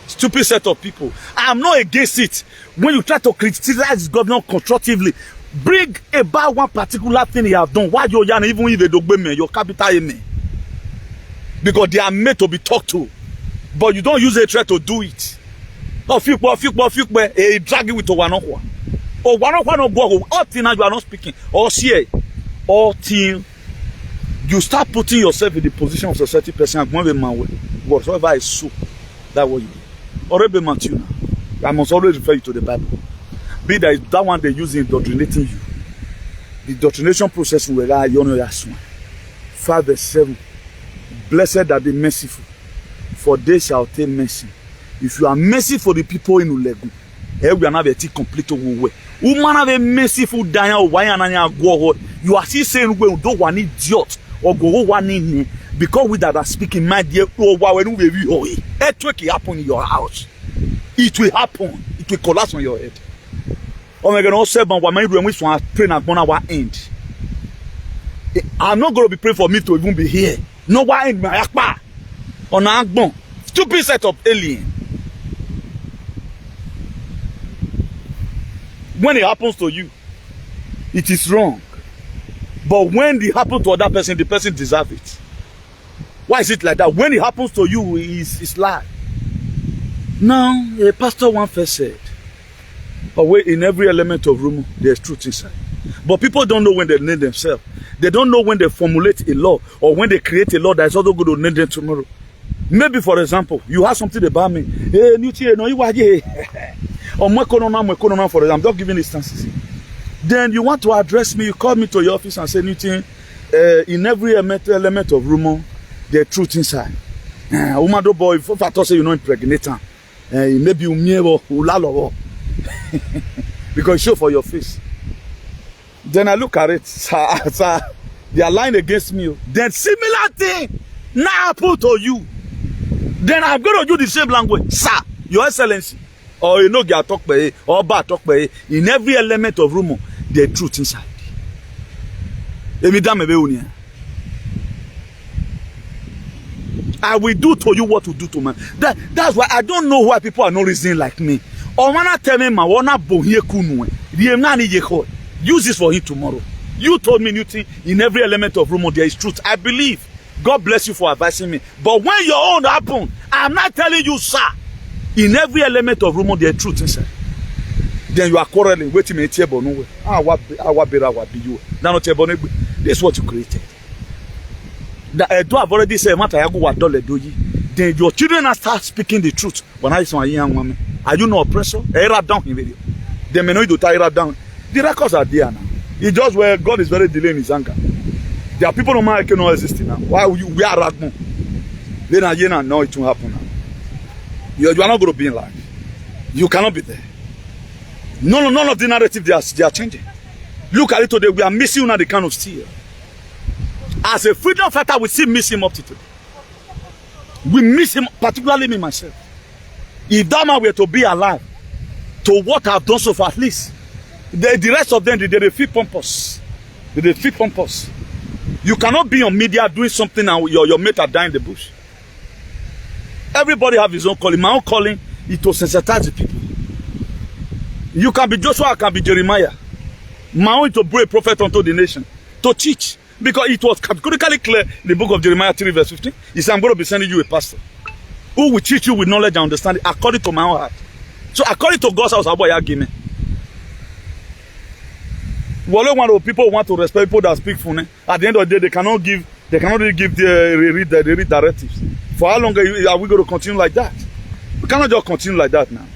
Stupid set of people. I'm not against it. When you try to criticize the government constructively, bring about one particular thing he have done. Why you're even if they don't your capital amen. Because they are made to be talked to. But you don't use a threat to do it. Drag it with one on one. Or one on one no go. All thing you are not speaking. Or see, all thing you start putting yourself in the position of society person. Whatever is so, that what you do. Already Matthew. I must always refer you to the Bible. Be that one they use in indoctrinating you. The indoctrination process will rely on your 5 verse 7. Blessed are the merciful, for they shall obtain mercy. If you are mercy for the people in Ulegu, we are not a complete way. Woman have a merciful dying why you are still saying we don't want idiot or go one in because we that are speaking my dear when we earthquake happen in your house. It will happen. It will collapse on your head. Oh my God, end. I'm not going to be praying for me to even be here. No one in my akpa. On Agbon. Stupid set of alien. When it happens to you, it is wrong. But when it happens to other person, the person deserves it. Why is it like that? When it happens to you, it's lie. Now, a pastor once first said, in every element of rumor, there's truth inside. But people don't know when they name themselves. They don't know when they formulate a law or when they create a law that is also going to name them tomorrow. Maybe, for example, you have something about me. Hey, or for example, I'm just giving instances. Then you want to address me, you call me to your office and say, Newton, in every element of rumor, there's truth inside. Woman, boy, if I thought you know impregnate her, maybe you because show for your face. Then I look at it, sir, they are lying against me. Then similar thing now happen to you. Then I'm going to do the same language, sir, your excellency. Or you know, get talk by or bad talk by. In every element of rumor, there's truth inside. I will do to you what to do to man. That's why I don't know why people are not reasoning like me. Or when I tell me, man, wanna bohie kunwe. Use this for him tomorrow. You told me Newton, in every element of rumor there is truth. I believe. God bless you for advising me. But when your own happen, I'm not telling you, sir. In every element of rumor there is truth inside. Then you are quarreling. Wait a minute, no way. What be you? Now not this is what you created. I've already said, then your children are start speaking the truth. When I saw a young woman, are you no oppressor? I write down in video. They may know you to tie it down. The records are there now. It's just where God is very delaying his anger. There are people no man cannot exist now. Why will you we are Ragmon? Then again, know it will happen now. You are not going to be in life. You cannot be there. None of the narrative they are changing. Look at it today. We are missing the kind of steel. As a freedom fighter, we still miss him up to today. We miss him, particularly me myself. If that man were to be alive, to what I've done so far, at least the rest of them they feel pompous. They feel pompous. You cannot be on media doing something and your mate are dying in the bush. Everybody have his own calling. My own calling is to sensitize the people. You can be Joshua, I can be Jeremiah. My own is to bring a prophet unto the nation, to teach. Because it was categorically clear in the book of Jeremiah 3 verse 15. He said, I'm going to be sending you a pastor who will teach you with knowledge and understanding according to my own heart. So according to God's house, what you give me. One of people want to respect people that speak for them. At the end of the day, they cannot really give the read directives. For how long are we going to continue like that? We cannot just continue like that now.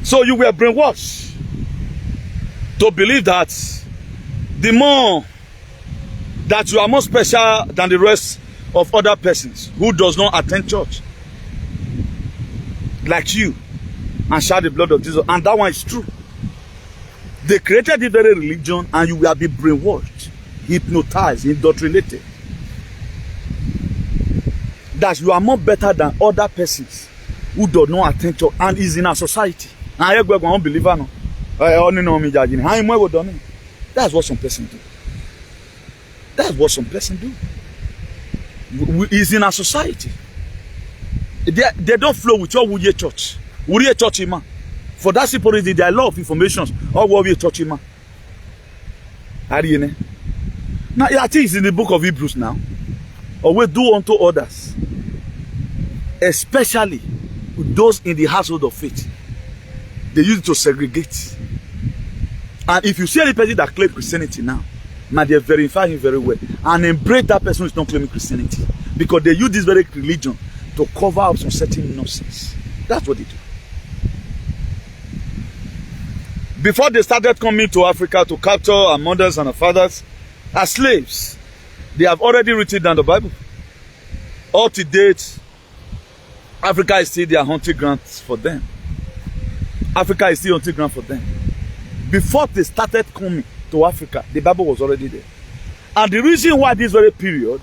So you were brainwashed to believe that the more that you are more special than the rest of other persons who does not attend church like you and shout the blood of Jesus. And that one is true. They created this very religion and you will be brainwashed, hypnotized, indoctrinated. That you are more better than other persons who do not attend church and is in our society. And I go unbeliever no. That's what some person do. That's what some person do. Is in our society. They don't flow with your Wuye church. Wuye church man. For that simple reason, there are a lot of information of what we church man. Now, I think it's in the book of Hebrews now. Or we do unto others, especially those in the household of faith. They use it to segregate. And if you see any person that claims Christianity now, they verify him very well and embrace that person who is not claiming Christianity, because they use this very religion to cover up some certain nonsense. That's what they do. Before they started coming to Africa to capture our mothers and our fathers as slaves, they have already written down the Bible. Up to date, Africa is still their hunting grounds for them. Africa is still hunting ground for them. Before they started coming to Africa, the Bible was already there. And the reason why this very period,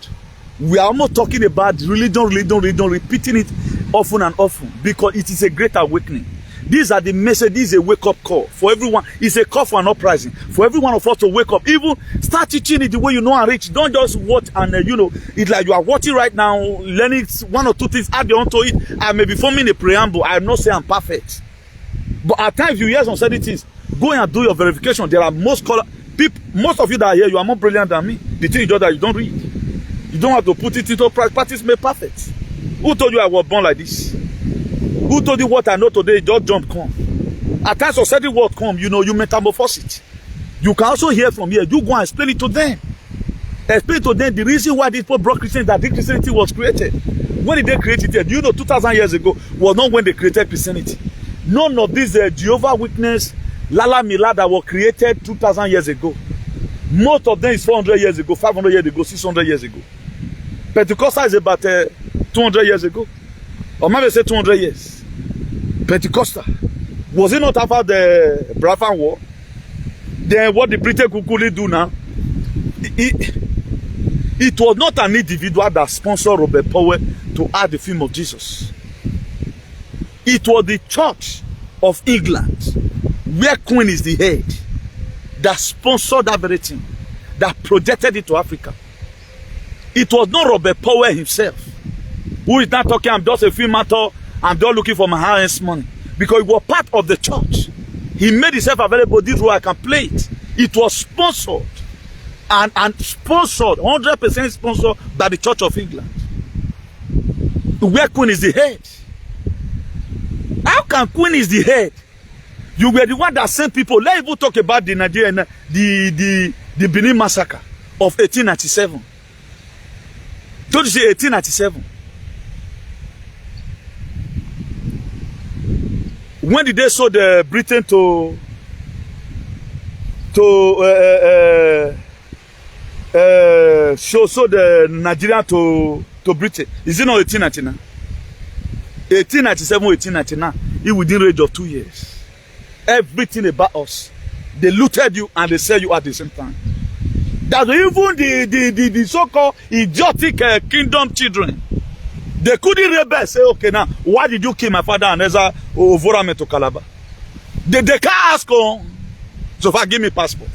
we are almost talking about religion, repeating it often and often, because it is a great awakening. These are the message. This is a wake-up call for everyone. It's a call for an uprising. For every one of us to wake up. Even start teaching it the way you know and reach. Don't just watch and, it's like you are watching right now, learning one or two things, add on to it. I may be forming a preamble. I am not saying I'm perfect. But at times you hear some certain things. Go and do your verification. There are most of you that are here, you are more brilliant than me. The thing is just that you don't read. You don't have to put it into practice, make perfect. Who told you I was born like this? Who told you what I know today? Just jump come. At times of certain word come, you metamorphose it. You can also hear from here. You go and explain it to them. Explain to them the reason why these people brought Christianity, that this Christianity was created. When did they create it? 2,000 years ago was not when they created Christianity. None of these Jehovah Witness, Lala Mila that were created 2,000 years ago. Most of them is 400 years ago, 500 years ago, 600 years ago. Pentecostal is about 200 years ago. Or maybe say 200 years. Pentecostal. Was it not after the Biafran War? Then what the British could do now? It was not an individual that sponsored Robert Powell to add the film of Jesus. It was the Church of England, where Queen is the head, that sponsored that very thing, that projected it to Africa. It was not Robert Powell himself, who is not talking, I'm just a film actor, I'm just looking for my highest money. Because it was part of the church. He made himself available, this way I can play it. It was sponsored. And sponsored, 100% sponsored by the Church of England. Where Queen is the head. How can Queen is the head? You were the one that sent people. Let's even talk about the Nigerian, the Benin massacre of 1897. Don't you say 1897? When did they sold the Britain to the Nigeria to Britain? Is it not 1899? 1897, 1899, it within range of 2 years. Everything about us, they looted you and they sell you at the same time. That even the so-called idiotic kingdom children, they couldn't rebel, say, okay, now, why did you kill my father and Ezra Ovorame to Calabar? They can't ask, so far, give me passport.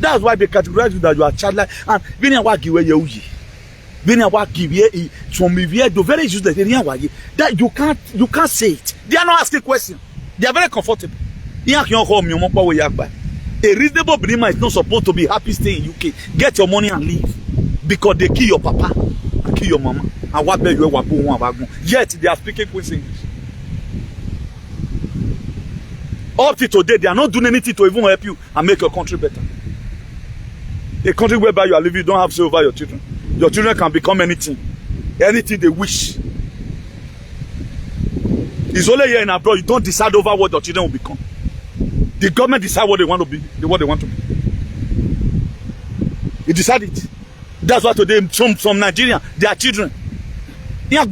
That's why they categorize you that you are childlike. And when you give away your when you give away some the very useless that you can't say it. They are not asking questions. They are very comfortable. A reasonable believer is not supposed to be happy staying in UK. Get your money and leave. Because they kill your papa and kill your mama. And what you yet they are speaking Queen's English. Up to today, they are not doing anything to even help you and make your country better. A country whereby you are living, you don't have say over your children. Your children can become anything they wish. It's only here in abroad you don't decide over what your children will become. The government decide what they want to be, what they want to be. You decide it. That's why today some Nigerian, their children, their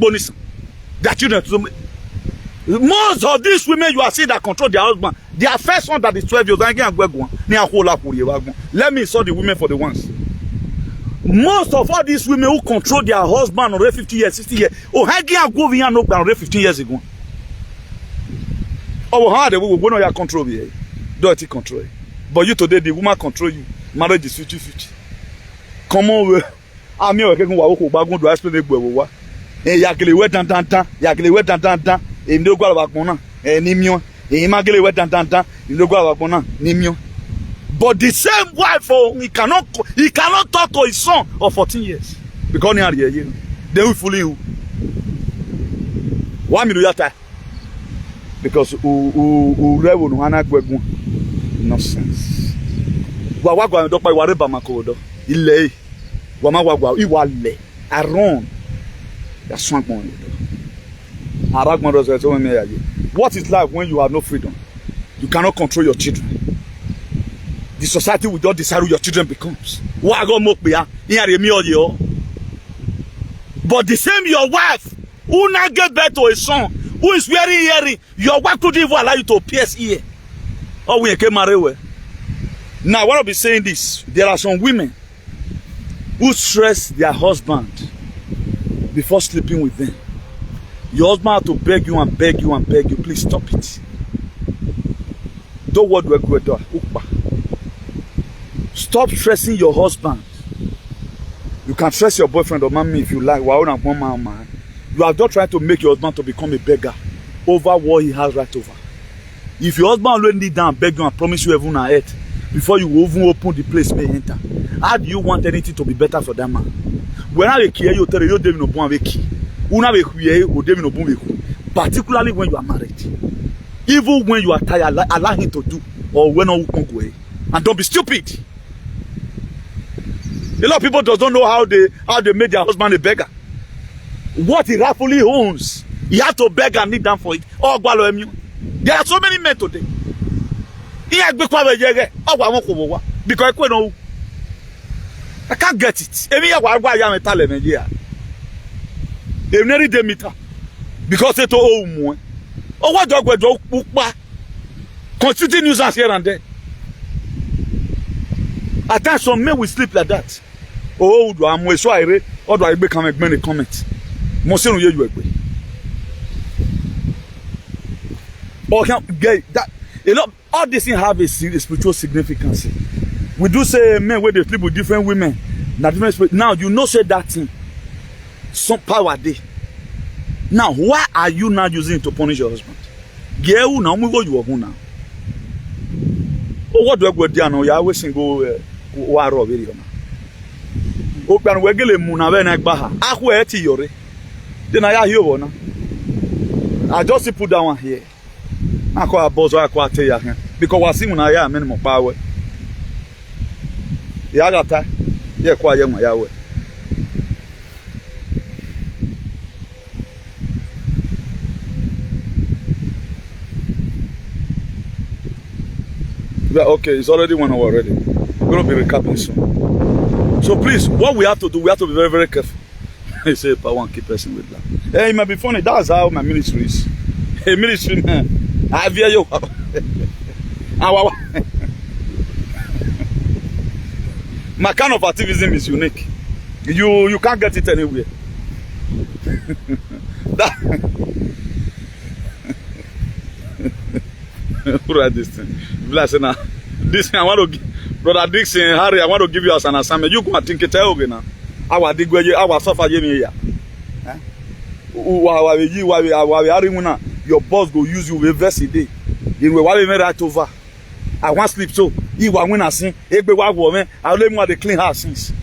children. Most of these women you are seeing that control their husband, their first one that is 12 years old. Let me saw the women for the ones. Most of all these women who control their husband already 50 years, 60 years, already 15 years ago. Oh, how they will go control here? Dirty control. But you today, the woman control you. Marriage is 50-50. Come on, I'm here. I'm going to explain it. Yakele we tan. E ndo gwa bakona e nimyo e magele we tan ndo gwa bakona nimyo. But the same wife, he cannot talk to his son of 14 years because he had here. They will fully you. Why me do that? Because rewo no hana gwegun nonsense. Wa do pa ware ba makodo ile wa ma wa iwa le aron ya swan pon. What is life when you have no freedom? You cannot control your children. The society will just decide who your children becomes. But the same your wife who now get birth to a son who is very hearing, your wife couldn't even allow you to pierce ear. Oh, we came married. Now, I want to be saying this. There are some women who stress their husband before sleeping with them. Your husband has to beg you and beg you and beg you. Please stop it. Don't worry. Stop stressing your husband. You can stress your boyfriend or mommy if you like. You are just trying to make your husband to become a beggar over what he has right over. If your husband already kneel down and beg you and promise you heaven and earth before you even open the place may enter, how do you want anything to be better for that man? When I care you tell you David no bon avec qui. Particularly when you are married. Even when you are tired, allow him to do or when you can go. And don't be stupid. A lot of people don't know how they made their husband a beggar. What he rightfully owns, he has to beg and kneel down for it. There are so many men today. Because I can't get it. They nearly de meter because it's all more. Oh, what dog would do? Constituting nuisance here and there. At times, some men will sleep like that. Oh, do I so I read or do I become a many comments? Most of you agree. Or can get that a lot. All these things have a spiritual significance. We do say men where they sleep with different women. Now you know say that thing. Some power there. Now, why are you now using it to punish your husband? Girl, now we go you now. Oh, what do I go there now? You always go war over here now. Open we gele mu na be na gba ha. Akwa eti yore. Then I hear one. I just put that one here. Akwa bozo akwa te ya here. Because we see na ya minimum power. Ya gata. Ye kwa ye mo ya we. Okay, it's already 1 hour already. We're going to be recapping soon. So please, what we have to do, we have to be very, very careful. I say, I want to keep person with that. Hey, it might be funny. That's how my ministry is. Hey, ministry, man. I hear you. My kind of activism is unique. You can't get it anywhere. Who write this thing? Now, this thing I want to Brother Dixon, Harry, I want to give you as an assignment. You go and think it out now. Our digwe, our suffer here. Your boss go use you reverse a day. You will want me right over. I want sleep so. He will win a sin. I'll let me the clean house since.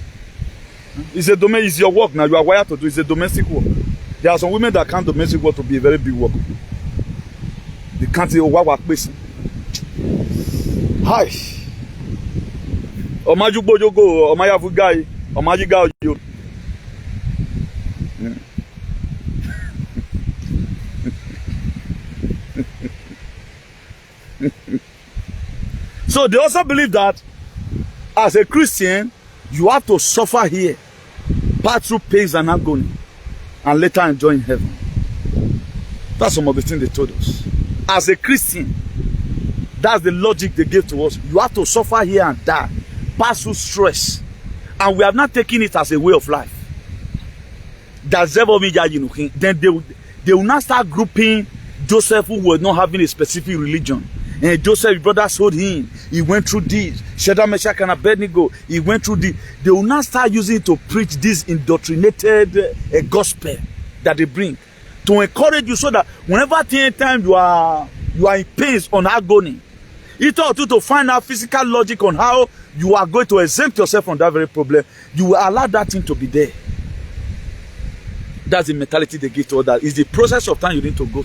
It's a domain, it's your work now. You are wired to do. It's a domestic work. There are some women that count domestic work to be a very big work. They can't say, oh, what person. Hi. Omaju bojogo, omaya fugai, omaji ga yo. So they also believe that as a Christian, you have to suffer here, pass through pains and agony, and later enjoy in heaven. That's some of the things they told us. As a Christian, that's the logic they gave to us. You have to suffer here and die, pass through stress, and we have not taken it as a way of life. That's then they will not start grouping Joseph, who was not having a specific religion. And Joseph's brothers told him, he went through this. Shadrach, Meshach, and Abednego, he went through this. They will not start using it to preach this indoctrinated gospel that they bring to encourage you, so that whenever time you are in pains on agony, it ought to find out physical logic on how you are going to exempt yourself from that very problem. You will allow that thing to be there. That's the mentality they give to others. It's the process of time you need to go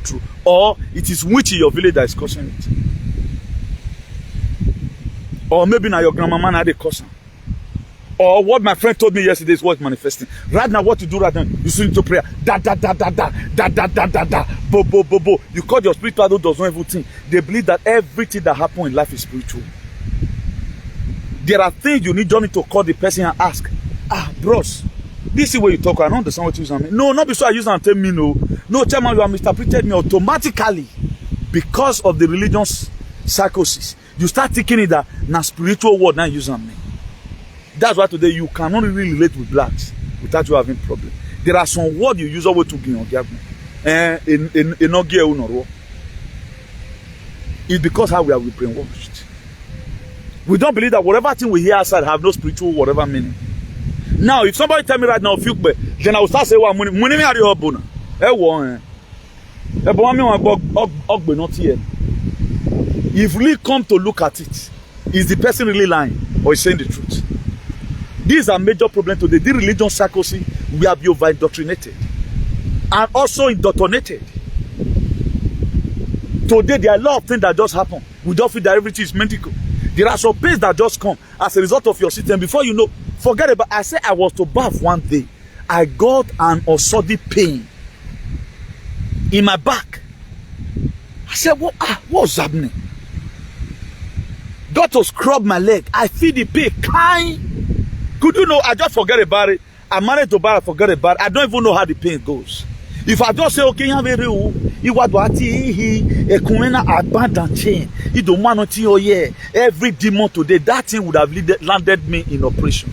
through, or it is which in your village that is causing it, or maybe now your grandmama had a cause, or what my friend told me yesterday is what's manifesting. Right now, what you do right now, you swing to prayer, da da da da da da da da da da, bo bo bo bo. You call your spiritual does not everything. They believe that everything that happens in life is spiritual. There are things you need to call the person and ask, bros, this is where you talk. I don't understand what you use. No, not because I use and tell me no. No, chairman, you have misinterpreted me automatically because of the religion's psychosis. You start thinking it that now spiritual word now use on me. That's why today you cannot really relate with blacks without you having problem. There are some words you use always to be on it's because how we are brainwashed. We don't believe that whatever thing we hear outside have no spiritual whatever meaning. Now, if somebody tell me right now, then I will start saying, "Well, money me are your bona." If we come to look at it, is the person really lying or is saying the truth? These are major problems today. The religion psychosis, we have been over-indoctrinated and also indoctrinated. Today, there are a lot of things that just happen. We don't feel that everything is medical. There are some pains that just come as a result of your system. Before you know, forget about. I said I was to bath one day. I got an osodic pain in my back. I said, what's happening? Got to scrub my leg. I feel the pain. Could you know? I just forget about it. I managed to buy. I forget about it. I don't even know how the pain goes. If I just say, okay, you have a real, you want to a kumena abandon chain. You don't want to yeah. Every demon today, that thing would have landed me in operation.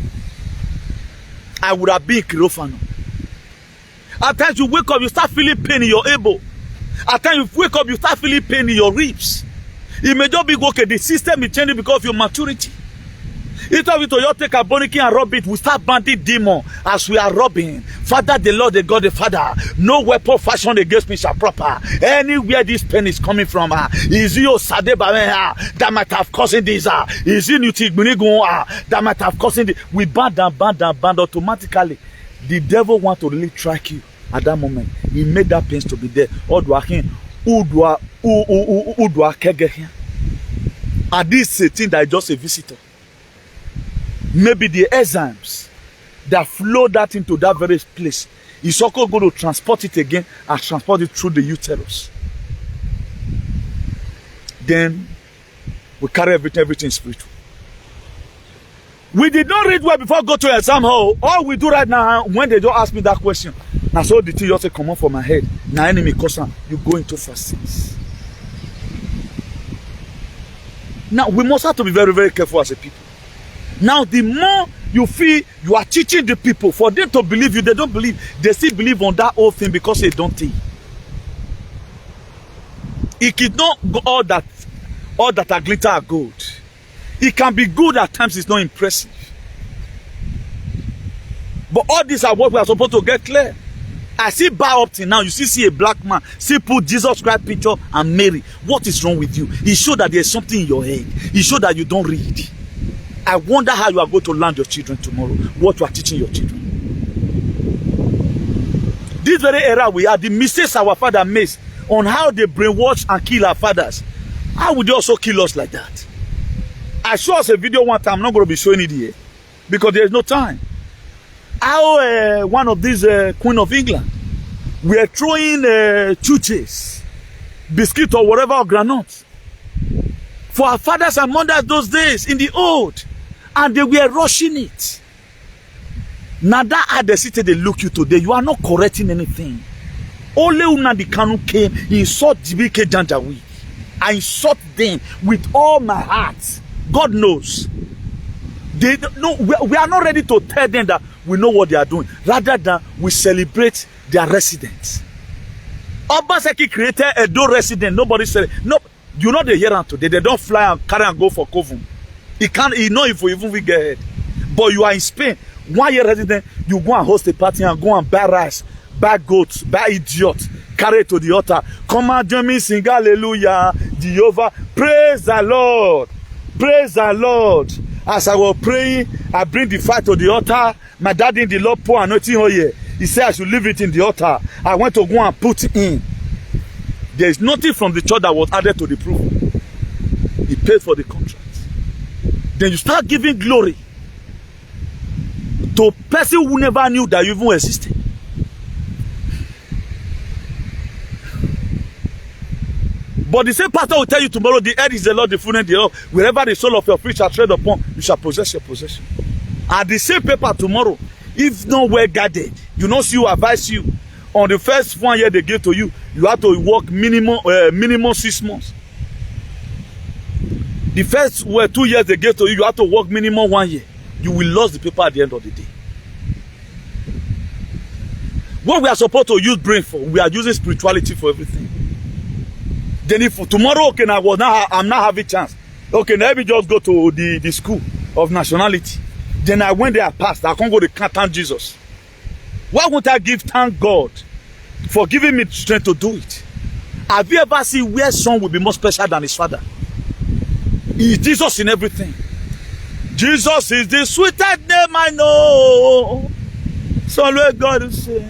I would have been Kirofano. At times you wake up, you start feeling pain in your elbow. At times you wake up, you start feeling pain in your ribs. It may just be okay. The system is changing because of your maturity. It's time to take a boniki and rub it. We start banding demon as we are robbing. Father, the Lord, the God, the Father. No weapon fashioned against me shall prosper. Anywhere this pain is coming from, is you Sadeba that might have caused this? Is it Nutigunigun that might have caused this? We band automatically. The devil want to really track you at that moment. He made that pain to be there. And this is a thing that is just a visitor. Maybe the enzymes that flow that into that very place is also going to transport it again and transport it through the uterus. Then we carry everything spiritual. We did not read well before go to exam hall. All we do right now, when they don't ask me that question, now so the thing just come up from my head. Now enemy caution, you go into fastings. Now we must have to be very, very careful as a people. Now, the more you feel you are teaching the people for them to believe you, they don't believe. They still believe on that old thing because they don't think. It is not all that are glitter are gold. It can be good at times, it's not impressive. But all these are what we are supposed to get clear. I see bow up till now. You see a black man, see put Jesus Christ picture and Mary. What is wrong with you? It shows that there's something in your head. It shows that you don't read. I wonder how you are going to learn your children tomorrow. What you are teaching your children. This very era we are, the mistakes our father makes on how they brainwash and kill our fathers. How would they also kill us like that? I showed us a video one time. I'm not going to be showing it here because there is no time. How one of these Queen of England were throwing chuches, biscuit or whatever, or granuts for our fathers and mothers those days in the old, and they were rushing it. Now that had the city they look you today, you are not correcting anything. Only Unadi Kanu came, he insult GBK Janjaweed. I insult them with all my heart. God knows. They no, we are not ready to tell them that we know what they are doing. Rather than we celebrate their residents. Obaseki created a do resident. Nobody said no. You know they hear them today. They don't fly and carry and go for Kovum. He can't. He know if we even we get ahead. But you are in Spain. 1 year resident. You go and host a party and go and buy rice, buy goats, buy idiots, carry it to the altar. Come and join me, sing hallelujah, Jehovah. Praise the Lord. Praise the Lord. As I was praying, I bring the fire to the altar. My daddy in the Lord pour anointing oil. He said I should leave it in the altar. I went to go and put it in. There is nothing from the church that was added to the proof. He paid for the contract. Then you start giving glory to a person who never knew that you even existed. But the same pastor will tell you tomorrow, the earth is the Lord, the fullness thereof. Wherever the soul of your feet shall tread upon, you shall possess your possession. And the same paper tomorrow, if not well guarded, you know, see, you advise you. On the first 1 year they give to you, you have to work minimum 6 months. The first 2 years they give to you, you have to work minimum 1 year. You will lose the paper at the end of the day. What we are supposed to use brain for, we are using spirituality for everything. Then if tomorrow, okay, now I'm not having chance. Okay, now let me just go to the school of nationality. Then I went there, I passed. I can't go to thank Jesus. Why won't I give thank God for giving me strength to do it? Have you ever seen where son will be more special than his father? He is Jesus in everything. Jesus is the sweetest name I know. So let God say,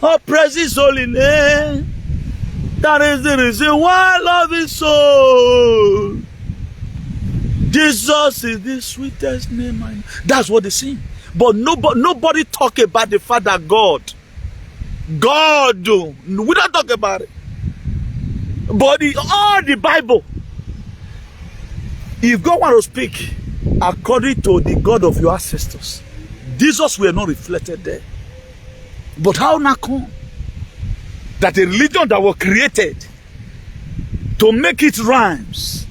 oh, praise his holy name. That is the reason why I love his soul. Jesus is the sweetest name I know. That's what they sing. But nobody talk about the Father God. God do. We don't talk about it. But all the Bible. If God want to speak according to the God of your ancestors, Jesus were not reflected there. But how now come that a religion that was created to make it rhymes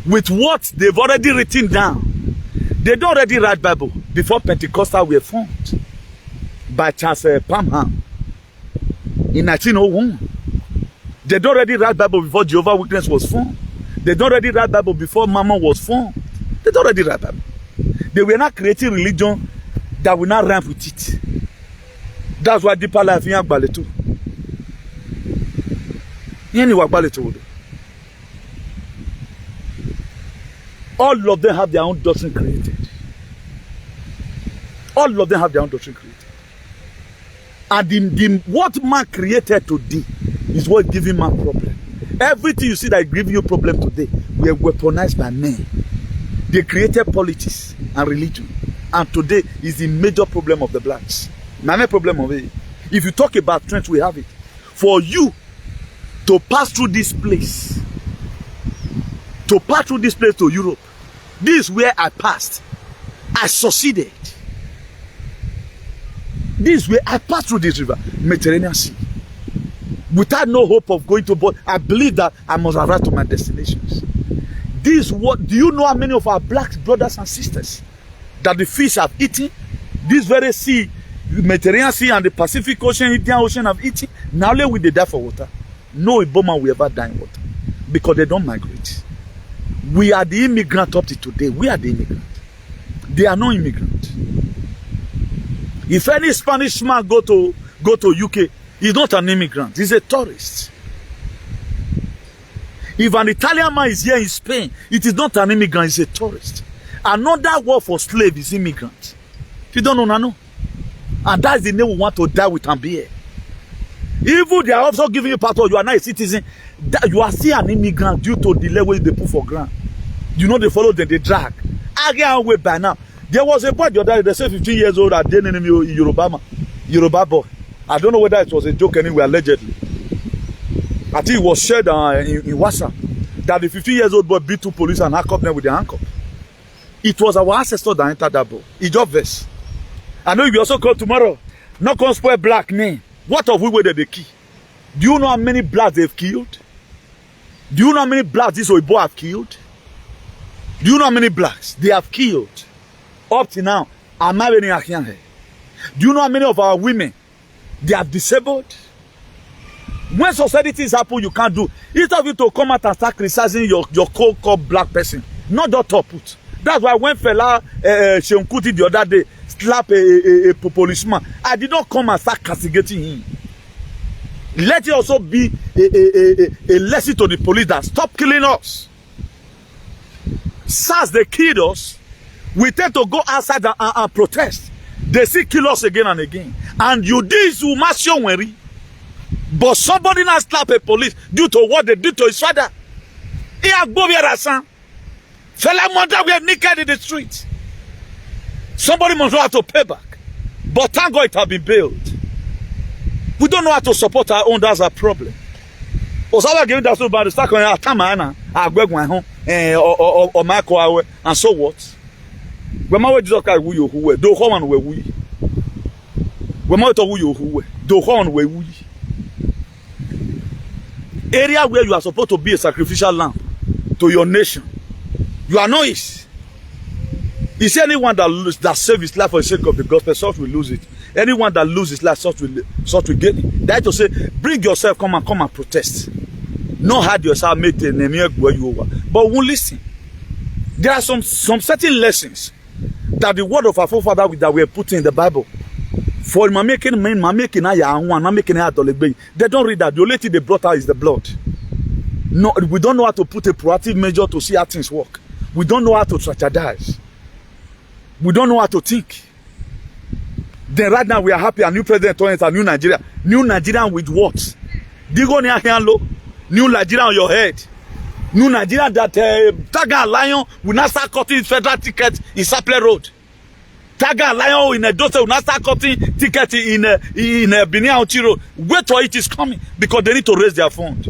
with what they've already written down? They don't already write Bible before Pentecostal were formed by Charles Parham in 1901. They don't already write Bible before Jehovah's Witness was formed. They don't already write Bible before Mammon was formed. They don't already write Bible. They were not creating religion that will not rhyme with it. That's why Deeper Life in Agbaletu. All of them have their own doctrine created. All of them have their own doctrine created. And what man created today is what giving man problem. Everything you see that is giving you problem today, we are weaponized by men. They created politics and religion. And today is the major problem of the blacks. My problem of it. If you talk about trends, we have it. For you to pass through this place, to Europe, this is where I passed. I succeeded. This is where I passed through this river, Mediterranean Sea. Without no hope of going to board, I believe that I must arrive to my destinations. This what do you know how many of our black brothers and sisters that the fish have eaten? This very sea, Mediterranean Sea and the Pacific Ocean, Indian Ocean have eaten. Now only they die for water. No Iboma will ever die in water because they don't migrate. We are the immigrant up to today. We are the immigrant. They are no immigrant. If any Spanish man go to UK, he's not an immigrant. He's a tourist. If an Italian man is here in Spain, it is not an immigrant, he's a tourist. Another word for slave is immigrant. If you don't know, no. And that's the name we want to die with and be here. Even they are also giving you passport, you are not a citizen. That you are still an immigrant due to the level they put for ground. You know they follow them, they drag. I get away by now. There was a boy the other day, they say 15 years old, at the enemy Yoruba boy. I don't know whether it was a joke anyway, allegedly. I think it was shared in WhatsApp that the 15 years old boy beat two police and handcuffed them with the handcuff. It was our ancestors that entered that boy. It's just verse. I know you also call tomorrow. Not going to spoil black name. What of we were the key? Do you know how many blacks they've killed? Do you know how many blacks this Oibo have killed? Do you know how many blacks they have killed? Up to now, am I wearing a here? Do you know how many of our women they have disabled? When societies happen, you can't do. Instead of you to come out and start criticizing your co-called black person, not that top put. That's why when fella Sheunkuti the other day slap a policeman, I did not come and start castigating him. Let it also be a lesson to the police that stop killing us. SARS, they killed us. We tend to go outside and protest. They still kill us again and again. And you this will mass your worry. But somebody now slap a police due to what they did to his father. He has go here, son. Fella mother, we are naked in the street. Somebody must know how to pay back. But thank God it has been built. We don't know how to support our own, that's our problem. Osawa giving that so bad, start going out, Tamana, or Michael, and so what? When my Jesus Christ, who were, do home where we. When my to who were, do home where we. Area where you are supposed to be a sacrificial lamb to your nation. You are noise. Is there anyone that save his life for the sake of the gospel, such will lose it. Anyone that loses his life, such will gain it. That is to say, bring yourself, come and protest. Not hide yourself, make the name where you over. But won't listen. There are some certain lessons that the word of our forefather that we are putting in the Bible. For they don't read that. The only thing they brought out is the blood. No, we don't know how to put a proactive measure to see how things work. We don't know how to strategize. We don't know how to think. Then right now we are happy a new president turns a new Nigeria. New Nigerian with what? Digo near here low. New Nigeria on your head. New Nigeria that Taga Lion will not start cutting federal tickets in Saple Road. Taga Lion in a daughter will not start cutting tickets in Benin Road. Wait for it is coming because they need to raise their fund.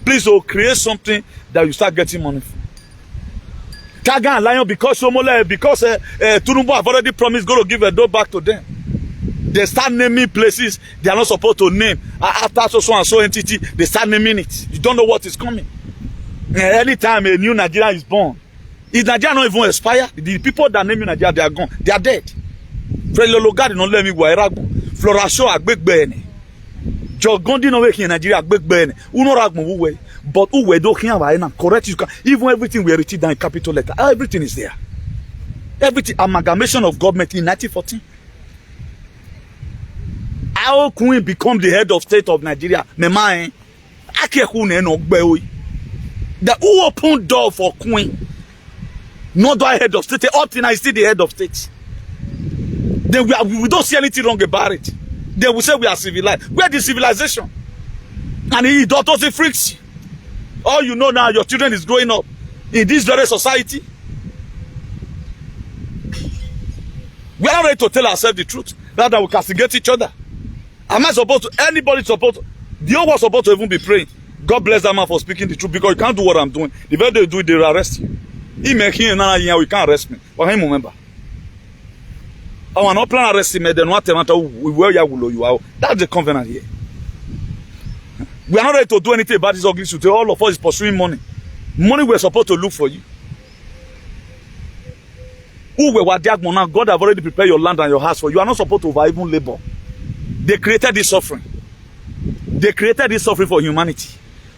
Please create something that you start getting money from. Taga and Lion because Tunumbu have already promised going to give a door back to them. They start naming places they are not supposed to name. After so and so entity, they start naming it. You don't know what is coming. Anytime a new Nigeria is born, is Nigeria not even expire? The people that name you Nigeria, they are gone. They are dead. Frelologadi no let me go. Floracio agbegbe. Jogondi no way in Nigeria agbegbe. Uno ragmo uwe. But uwe do here right now. Correct you can. Even everything we are written down in capital letter. Everything is there. Everything amalgamation of government in 1914. How Queen become the head of state of Nigeria? Mema the who opened door for Queen? Not the head of state. Up till now, is still the head of state. Then we don't see anything wrong about it. They will say we are civilized. Where the civilization? And it doesn't freaks you. All you know now, your children is growing up in this very society. We are not ready to tell ourselves the truth. Rather, we castigate each other. Am I supposed to? Anybody supposed to? The whole was supposed to even be praying. God bless that man for speaking the truth because you can't do what I'm doing. The very day you do it, they will arrest you. He make him another year, we can't arrest me. But I remember. I want not plan arrest him, then what you are. That's the covenant here. We are not ready to do anything about this ugly suit. All of us is pursuing money. Money we're supposed to look for you. God have already prepared your land and your house for you. You are not supposed to even labor. They created this suffering. They created this suffering for humanity.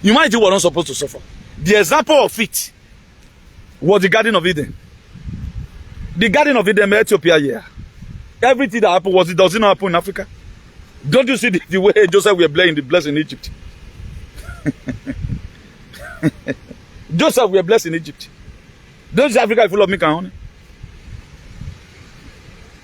Humanity was not supposed to suffer. The example of it was the Garden of Eden. The Garden of Eden in Ethiopia here. Everything that happened, does it not happen in Africa? Don't you see the way Joseph were blessed in Egypt? Joseph were blessed in Egypt. Don't you see Africa is full of milk and honey?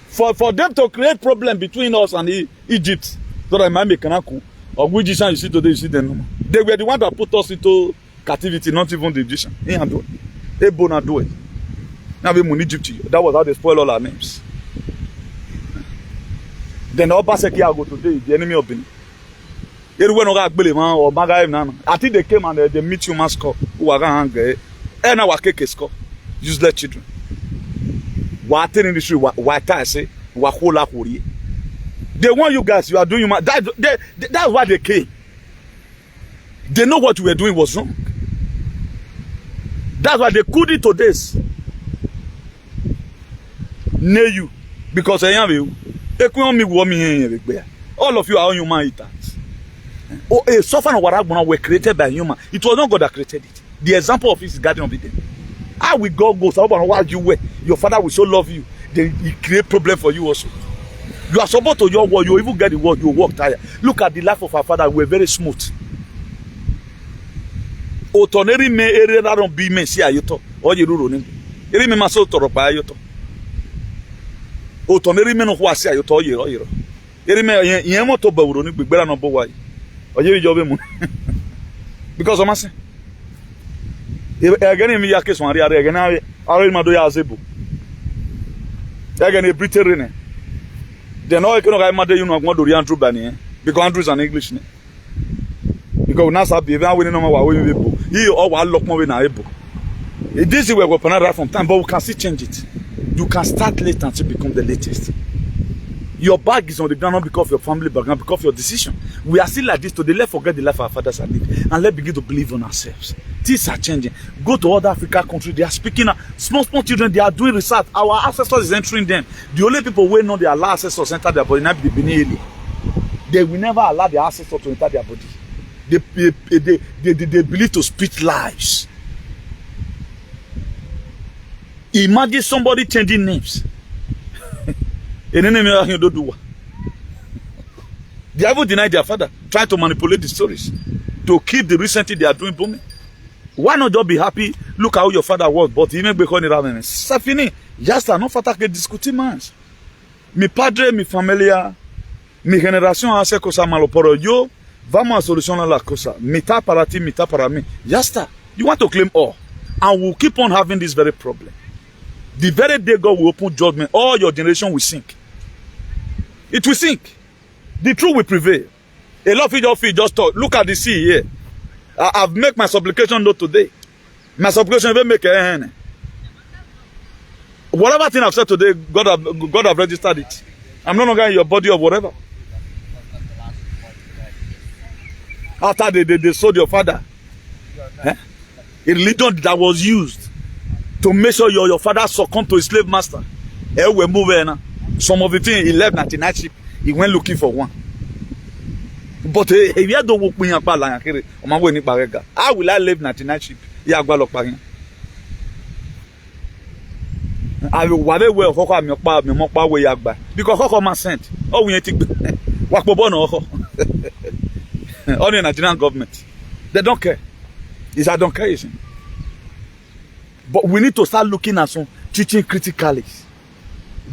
For them to create problem between us and Egypt, so that might make an uncle, or which Egyptian you see today, you see them no more. They were the one that put us into captivity, not even the Egyptian. Now we in Egypt. That was how they spoiled all our names. Then the upper second go today, the enemy of Benin. I think they came and they meet you mascot who are hungry. And our cake is called useless children. What in the street, what I say, what whole lot. They want you guys, you are doing that's why they came. They know what you were doing was wrong. That's why they couldn't to this. Near you. Because I am you. All of you are human eaters. Oh, a suffering of what were created by human. It was not God that created it. The example of it is Garden of Eden. How will God go? So while you were, your father will so love you, then he create problem for you also. You are supposed to your word, you even get the word, you work tired. Look at the life of our father, we were very smooth. Otoneri me ere raron bi me si ayoto. Oye ruro ni. Eri me maso toropa ayoto. Otoneri me no ho asi ayoto oye ro. Eri me yen mo to bawuro ni gbegbera no bo wa yi. Oye ri jobe mu. Because o ma se. Again me ya keso ari again ari ma do ya azebu. Again e Britain. They know you know ma de you know want to Andrew bani because Andrew is an English name. Because now sabi even when no ma wa we people. He all wa lock more na able. This is where we open right from time, but we can still change it. You can start late until become the latest. Your bag is on the ground not because of your family background, because of your decision. We are still like this today. Let's forget the life our fathers have lived and let's begin to believe on ourselves. Things are changing. Go to other African countries. They are speaking. Small children. They are doing research. Our ancestors is entering them. The only people who know they allow ancestors enter their body, not the Benin. They will never allow their ancestors to enter their body. They believe to speak lies. Imagine somebody changing names. They haven't denied their father, trying to manipulate the stories to keep the recently they are doing booming. Why not just be happy? Look how your father was, but he may be calling around. Safini, just non fata que discutir mais. Mi padre, mi familia, mi generación hace cosa malo, pero yo vamos a solucionar la cosa. Mitad para ti, mitad para mí. Just you want to claim all, and we'll keep on having this very problem. The very day God will open judgment, all your generation will sink. It will sink. The truth will prevail. A lot of you just talk. Look at the sea here. I've made my supplication note today. My supplication will make a hand. Whatever thing I've said today, God have registered it. I'm no longer in your body or whatever. After they sold your father, a religion that was used to make sure your father succumbed to a slave master. We move now. Some of the things he left at the night ship, he went looking for one. But if you don't walk me up, how will I live at the night ship? I will whatever way of me because Hoko sent. Oh, we take only the Nigerian government. They don't care. It's I don't care. But we need to start looking at some teaching critically.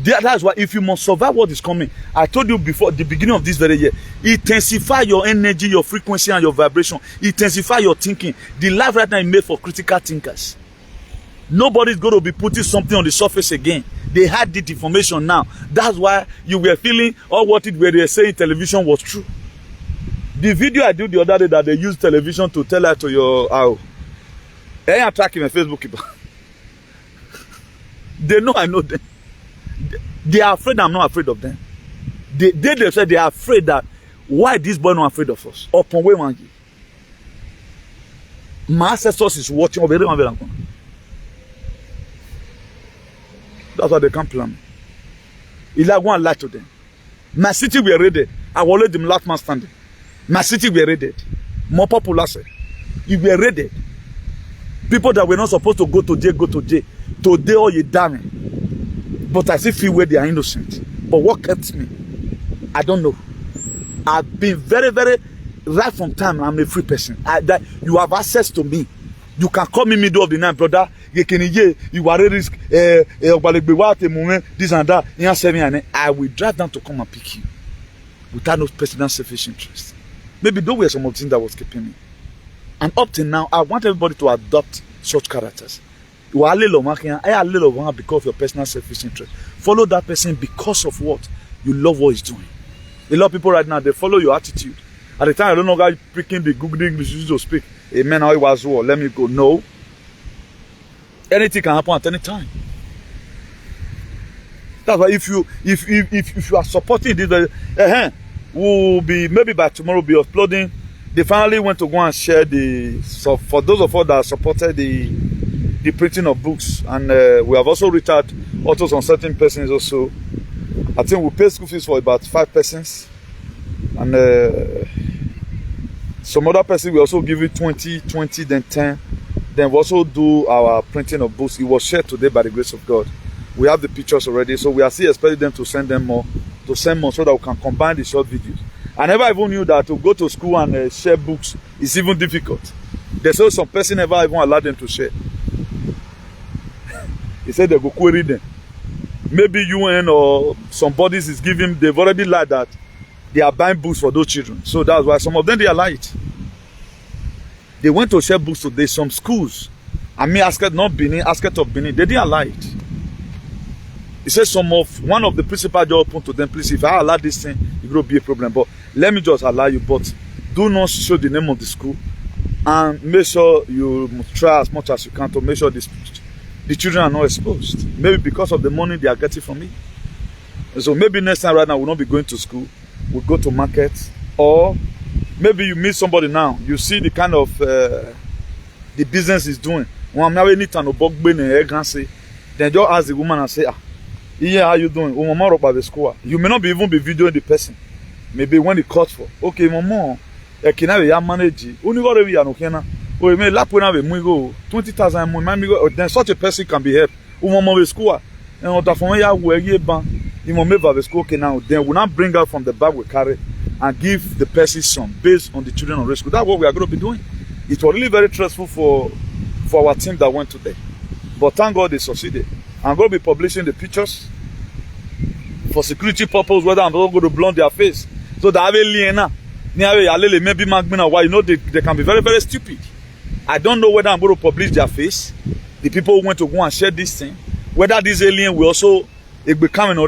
That's why if you must survive what is coming, I told you before the beginning of this very year, intensify your energy, your frequency, and your vibration. Intensify your thinking. The life right now is made for critical thinkers. Nobody's going to be putting something on the surface again. They had the information now. That's why you were feeling all what it were they saying television was true. The video I did the other day that they used television to tell her to your I ain't attacking my Facebook people. They know I know them. They are afraid I'm not afraid of them. They said they are afraid that why this boy not afraid of us? Upon way one. My ancestors is watching over everyone. That's why they can't plan. He like one lie to them. My city were raided. I will let them last man standing. My city were raided. More popular say. You were raided. People that were not supposed to go to jail, go to jail. Today, all you damn. But I still feel where they are innocent. But what kept me? I don't know. I've been very, very, right from time, I'm a free person. That you have access to me. You can call me middle of the night, brother. You are a risk. This and that. I will drive down to come and pick you without no personal selfish interest. Maybe those were some of the things that was keeping me. And up till now, I want everybody to adopt such characters. You are a little one because of your personal selfish interest. Follow that person because of what? You love what he's doing. A lot of people right now, they follow your attitude. At the time, I don't know guys speaking the good English you used to speak. Amen, how it was war. Let me go. No. Anything can happen at any time. That's why if you are supporting this, we'll be maybe by tomorrow we'll be uploading. They finally went to go and share so for those of us that supported the printing of books, and we have also reached out also some certain persons also. I think we pay school fees for about 5 persons, and some other person we also give it 20, then 10. Then we also do our printing of books. It was shared today by the grace of God. We have the pictures already, so we are still expecting them to send more, so that we can combine the short videos. I never even knew that to go to school and share books is even difficult. There's also some person never even allowed them to share. He said they go query them. Maybe UN or some bodies is giving, they've already lied that they are buying books for those children. So that's why some of them, they are lied. They went to share books today, some schools. I mean, Asket, not Benin, Asket of Benin, they didn't allow it. He said one of the principal just opened to them, please, if I allow this thing, it will be a problem. But let me just allow you, but do not show the name of the school. And make sure you try as much as you can to make sure the children are not exposed. Maybe because of the money they are getting from me. And so maybe next time right now we'll not be going to school. We'll go to market. Or maybe you meet somebody now. You see the kind of the business is doing. Then just ask the woman and say, yeah, how you doing? You may not be even be videoing the person. Maybe when it cuts for, okay, mama, can I manage it? Only got to or may lap when I go 20,000. Then such a person can be helped. School and where you ban school. Okay, now then we not bring out from the bag we carry and give the person some based on the children on rescue. That's what we are going to be doing. It was really very stressful for our team that went today, but thank God they succeeded. I'm going to be publishing the pictures for security purpose, whether I'm going to blonde their face so that maybe why you know they can be very, very stupid. I don't know whether I'm going to publish their face. The people who went to go and share this thing, whether this alien will also become an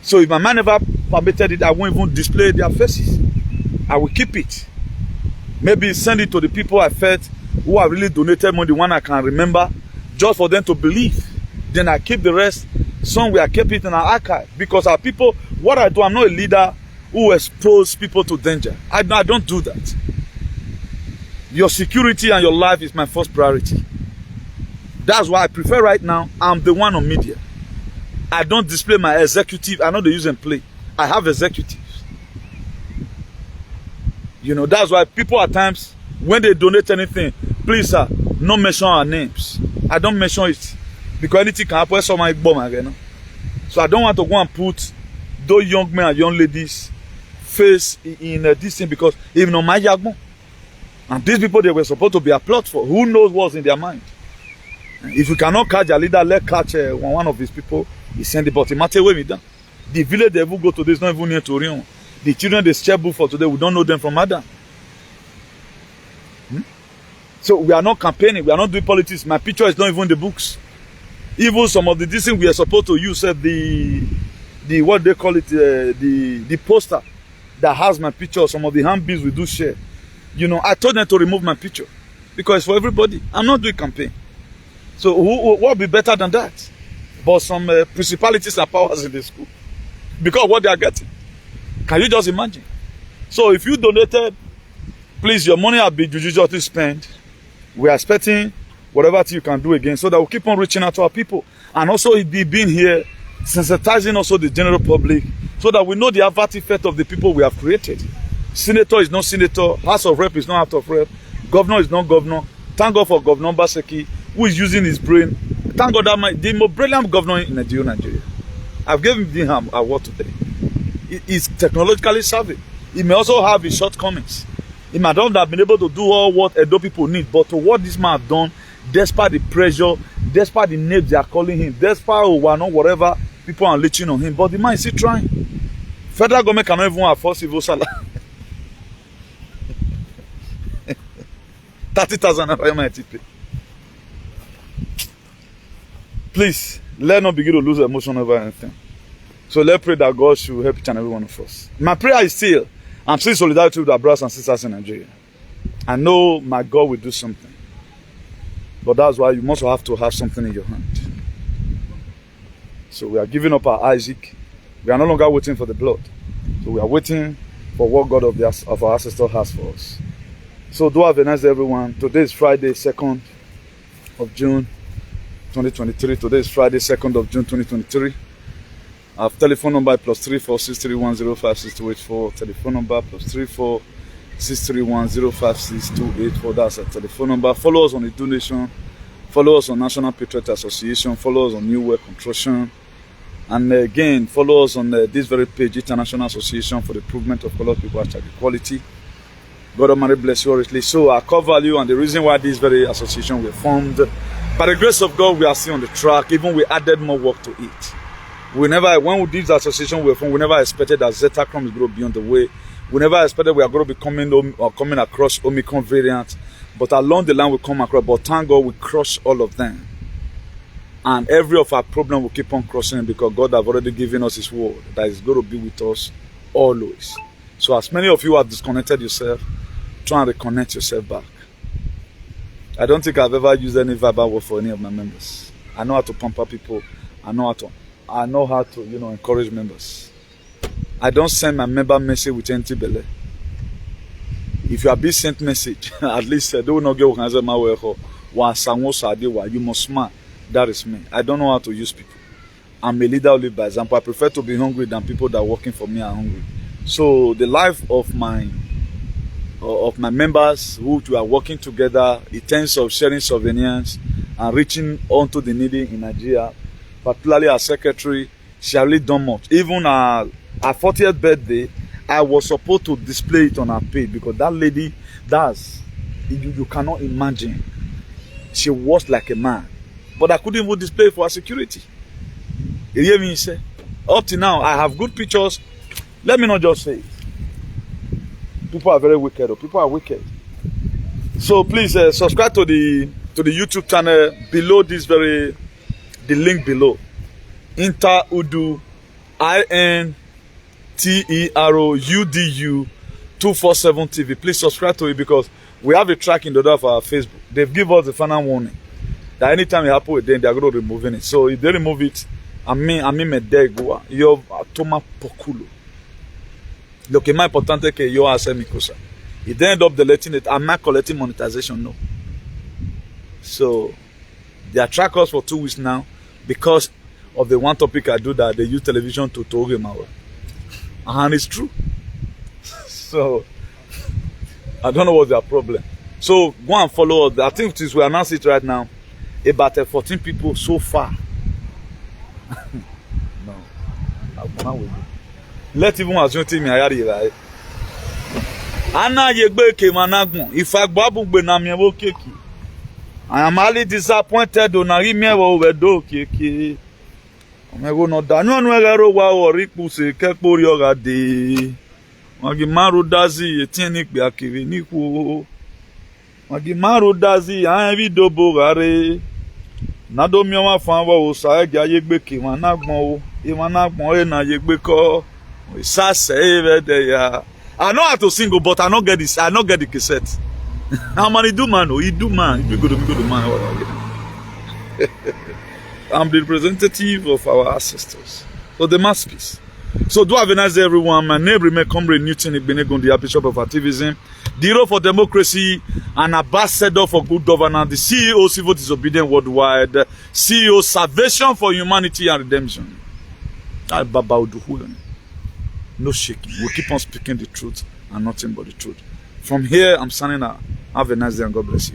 so if my man never permitted it, I won't even display their faces. I will keep it. Maybe send it to the people I felt who have really donated money, the one I can remember, just for them to believe. Then I keep the rest somewhere. I keep it in our archive because our people, what I do, I'm not a leader who expose people to danger. I don't do that. Your security and your life is my first priority. That's why I prefer right now, I'm the one on media. I don't display my executive. I know they use and play. I have executives. You know, that's why people at times, when they donate anything, please, sir, not mention our names. I don't mention it. Because anything can happen, someone bomb again. So I don't want to go and put those young men and young ladies' face in this thing because even on my yagmo. And these people they were supposed to be applauded for. Who knows what's in their mind? If you cannot catch a leader, let catch one of these people. He send the body. Matter where we done. The village they will go to this not even near to Orion. The children they share book for today, we don't know them from Adam. So we are not campaigning, we are not doing politics. My picture is not even in the books. Even some of the things we are supposed to use, the what they call it, the poster that has my picture. Some of the handbills we do share. You know, I told them to remove my picture because it's for everybody. I'm not doing campaign. So what would be better than that? But some principalities and powers in the school because of what they are getting. Can you just imagine? So if you donated, please, your money will be judiciously spent. We are expecting whatever you can do again so that we'll keep on reaching out to our people. And also it be being here, sensitizing also the general public so that we know the adverse effect of the people we have created. Senator is not senator, House of Rep is not House of Rep, Governor is not governor. Thank God for Governor Baseki, who is using his brain. Thank God that the most brilliant governor in Nigeria. I've given him an award today. He's technologically savvy. He may also have his shortcomings. He might not have been able to do all what Edo people need, but to what this man has done, despite the pressure, despite the names they are calling him, despite whatever people are leeching on him, but the man is still trying. Federal government cannot even afford civil salary. 30,000 naira. Please, let's not begin to lose emotion over anything. So let's pray that God should help each and every one of us. My prayer is still, I'm still solidarity with our brothers and sisters in Nigeria. I know my God will do something. But that's why you must have to have something in your hand. So we are giving up our Isaac. We are no longer waiting for the blood. So we are waiting for what God of our ancestors has for us. So do have a nice day, everyone. Today is Friday, 2nd of June, 2023. Today is Friday, 2nd of June, 2023. Our telephone number is +346310562884. Telephone number +346310562884. That's our telephone number. Follow us on the donation. Follow us on National Patriot Association. Follow us on New World Construction. And again, follow us on this very page, International Association for the Improvement of Colored People Child Equality. God Almighty bless you richly. So our core value and the reason why this very association were formed, by the grace of God, we are still on the track. Even we added more work to it. When this association were formed, we never expected that Zetacron is going to be on the way. We never expected we are going to be coming across Omicron variants. But along the line we come across. But thank God we crush all of them. And every of our problem will keep on crossing because God have already given us His word that is going to be with us always. So as many of you have disconnected yourself, try and reconnect yourself back. I don't think I've ever used any verbal word for any of my members. I know how to pamper people. I know how to encourage members. I don't send my member message with empty belly. If you are being sent message, at least they will not get my way. You must smile. That is me. I don't know how to use people. I'm a leader only by example. I prefer to be hungry than people that are working for me are hungry. So the life of my members who are working together in terms of sharing souvenirs and reaching onto the needy in Nigeria, particularly our secretary, she has really done much. Even her 40th birthday, I was supposed to display it on her page because that lady you cannot imagine. She was like a man. But I couldn't even display it for her security. You hear me say? Up to now, I have good pictures. Let me not just say it. People are very wicked. People are wicked. So please subscribe to the YouTube channel below this the link below. Interudu INTEROUDU 247 TV. Please subscribe to it because we have a track in the door of our Facebook. They've given us the final warning that anytime it happens with them, they are going to remove it. So if they remove it, I mean me dego. You're toma pokulo. Look, it's more important that you ask me cosa. If they end up deleting it, I'm not collecting monetization. No. So they are track us for 2 weeks now because of the one topic I do that they use television to talk him out. And it's true. So I don't know what's their problem. So go and follow us. I think we announce it right now. About 14 people so far. No. Let even assume me ayari right. Ana yegbe ke managbon. If I gbabu gbe na mi wo keki. I am highly disappointed on ari mi wo we do keki. Omego no da no ero wa ori pu se kepori oga de. Wagi maru dazi etin ni pe akiri ni ku. Wagi maru dazi an vi dobo gare. Nado mi wa fan wa o sa ege ayegbe ke managbon o. E managbon e na yegbe ko. I know how to sing, but I don't get this. I don't get the cassette. How many do man? Oh, you do man. You go to man. I'm the representative of our ancestors. So the masterpiece. So do have a nice day, everyone. My name remains Comrade Newton Igbenegun, the Archbishop of Activism, the hero for democracy, an ambassador for good governance, the CEO Civil Disobedience Worldwide, CEO Salvation for Humanity and Redemption. No shaking. We'll keep on speaking the truth and nothing but the truth. From here, I'm signing out. Have a nice day and God bless you.